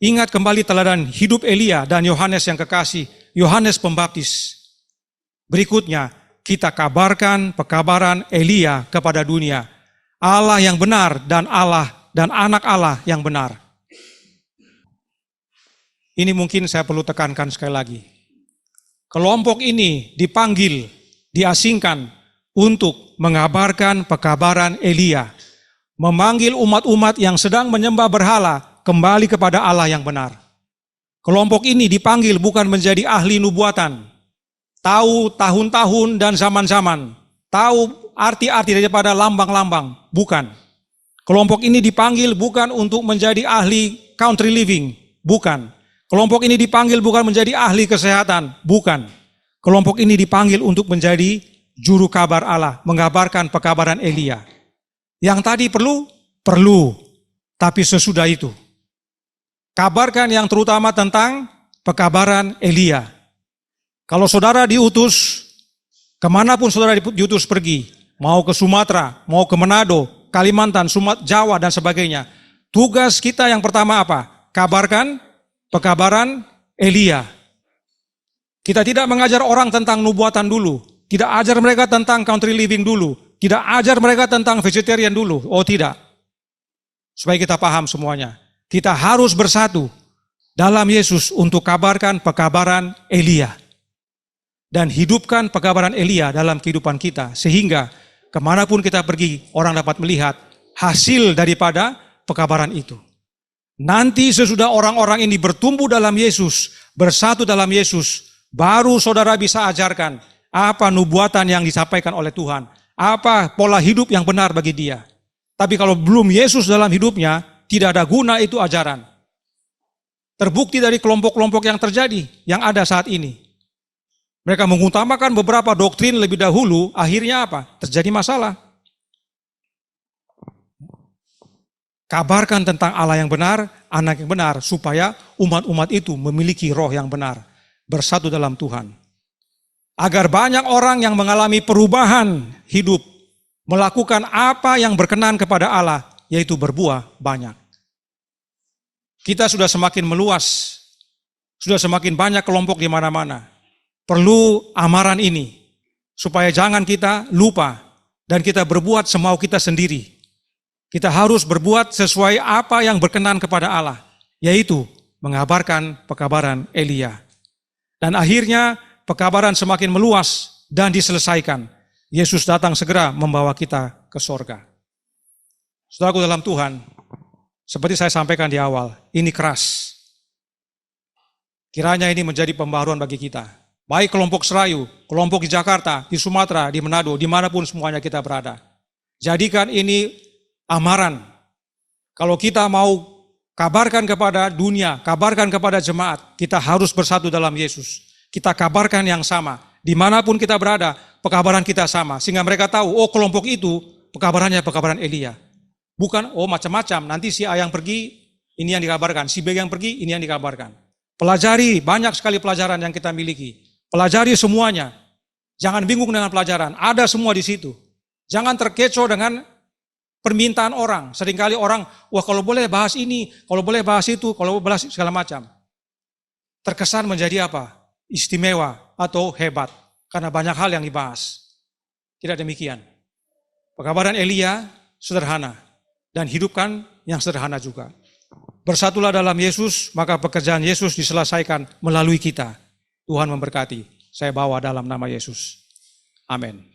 Ingat kembali teladan hidup Elia dan Yohanes yang kekasih, Yohanes Pembaptis. Berikutnya, kita kabarkan pekabaran Elia kepada dunia. Allah yang benar dan anak Allah yang benar. Ini mungkin saya perlu tekankan sekali lagi. Kelompok ini dipanggil, diasingkan untuk mengabarkan pekabaran Elia. Memanggil umat-umat yang sedang menyembah berhala kembali kepada Allah yang benar. Kelompok ini dipanggil bukan menjadi ahli nubuatan. Tahu tahun-tahun dan zaman-zaman. Tahu arti-arti daripada lambang-lambang. Bukan. Kelompok ini dipanggil bukan untuk menjadi ahli country living. Bukan. Kelompok ini dipanggil bukan menjadi ahli kesehatan, bukan. Kelompok ini dipanggil untuk menjadi juru kabar Allah, mengabarkan pekabaran Elia. Yang tadi perlu, tapi sesudah itu. Kabarkan yang terutama tentang pekabaran Elia. Kalau saudara diutus, kemanapun saudara diutus pergi, mau ke Sumatera, mau ke Manado, Kalimantan, Jawa dan sebagainya. Tugas kita yang pertama apa? Kabarkan pekabaran Elia. Kita tidak mengajar orang tentang nubuatan dulu. Tidak ajar mereka tentang country living dulu. Tidak ajar mereka tentang vegetarian dulu. Oh tidak. Supaya kita paham semuanya. Kita harus bersatu dalam Yesus untuk kabarkan pekabaran Elia. Dan hidupkan pekabaran Elia dalam kehidupan kita. Sehingga kemanapun kita pergi, orang dapat melihat hasil daripada pekabaran itu. Nanti sesudah orang-orang ini bertumbuh dalam Yesus, bersatu dalam Yesus, baru saudara bisa ajarkan apa nubuatan yang disampaikan oleh Tuhan, apa pola hidup yang benar bagi dia. Tapi kalau belum Yesus dalam hidupnya, tidak ada guna itu ajaran. Terbukti dari kelompok-kelompok yang terjadi, yang ada saat ini. Mereka mengutamakan beberapa doktrin lebih dahulu, akhirnya apa? Terjadi masalah. Kabarkan tentang Allah yang benar, anak yang benar, supaya umat-umat itu memiliki roh yang benar, bersatu dalam Tuhan. Agar banyak orang yang mengalami perubahan hidup, melakukan apa yang berkenan kepada Allah, yaitu berbuah banyak. Kita sudah semakin meluas, sudah semakin banyak kelompok di mana-mana. Perlu amaran ini, supaya jangan kita lupa, dan kita berbuat semau kita sendiri. Kita harus berbuat sesuai apa yang berkenan kepada Allah, yaitu mengabarkan pekabaran Elia. Dan akhirnya pekabaran semakin meluas dan diselesaikan. Yesus datang segera membawa kita ke sorga. Saudaraku dalam Tuhan, seperti saya sampaikan di awal, ini keras. Kiranya ini menjadi pembaruan bagi kita. Baik kelompok Serayu, kelompok di Jakarta, di Sumatera, di Manado, dimanapun semuanya kita berada. Jadikan ini amaran. Kalau kita mau kabarkan kepada dunia, kabarkan kepada jemaat, kita harus bersatu dalam Yesus. Kita kabarkan yang sama. Dimanapun kita berada, pekabaran kita sama. Sehingga mereka tahu, oh kelompok itu pekabarannya pekabaran Elia. Bukan, oh macam-macam, nanti si A yang pergi, ini yang dikabarkan. Si B yang pergi, ini yang dikabarkan. Pelajari, banyak sekali pelajaran yang kita miliki. Pelajari semuanya. Jangan bingung dengan pelajaran, ada semua di situ. Jangan terkecoh dengan permintaan orang. Seringkali orang, wah kalau boleh bahas ini, kalau boleh bahas itu, kalau boleh bahas segala macam. Terkesan menjadi apa? Istimewa atau hebat. Karena banyak hal yang dibahas. Tidak demikian. Pekabaran Elia sederhana. Dan hidupkan yang sederhana juga. Bersatulah dalam Yesus, maka pekerjaan Yesus diselesaikan melalui kita. Tuhan memberkati. Saya bawa dalam nama Yesus. Amin.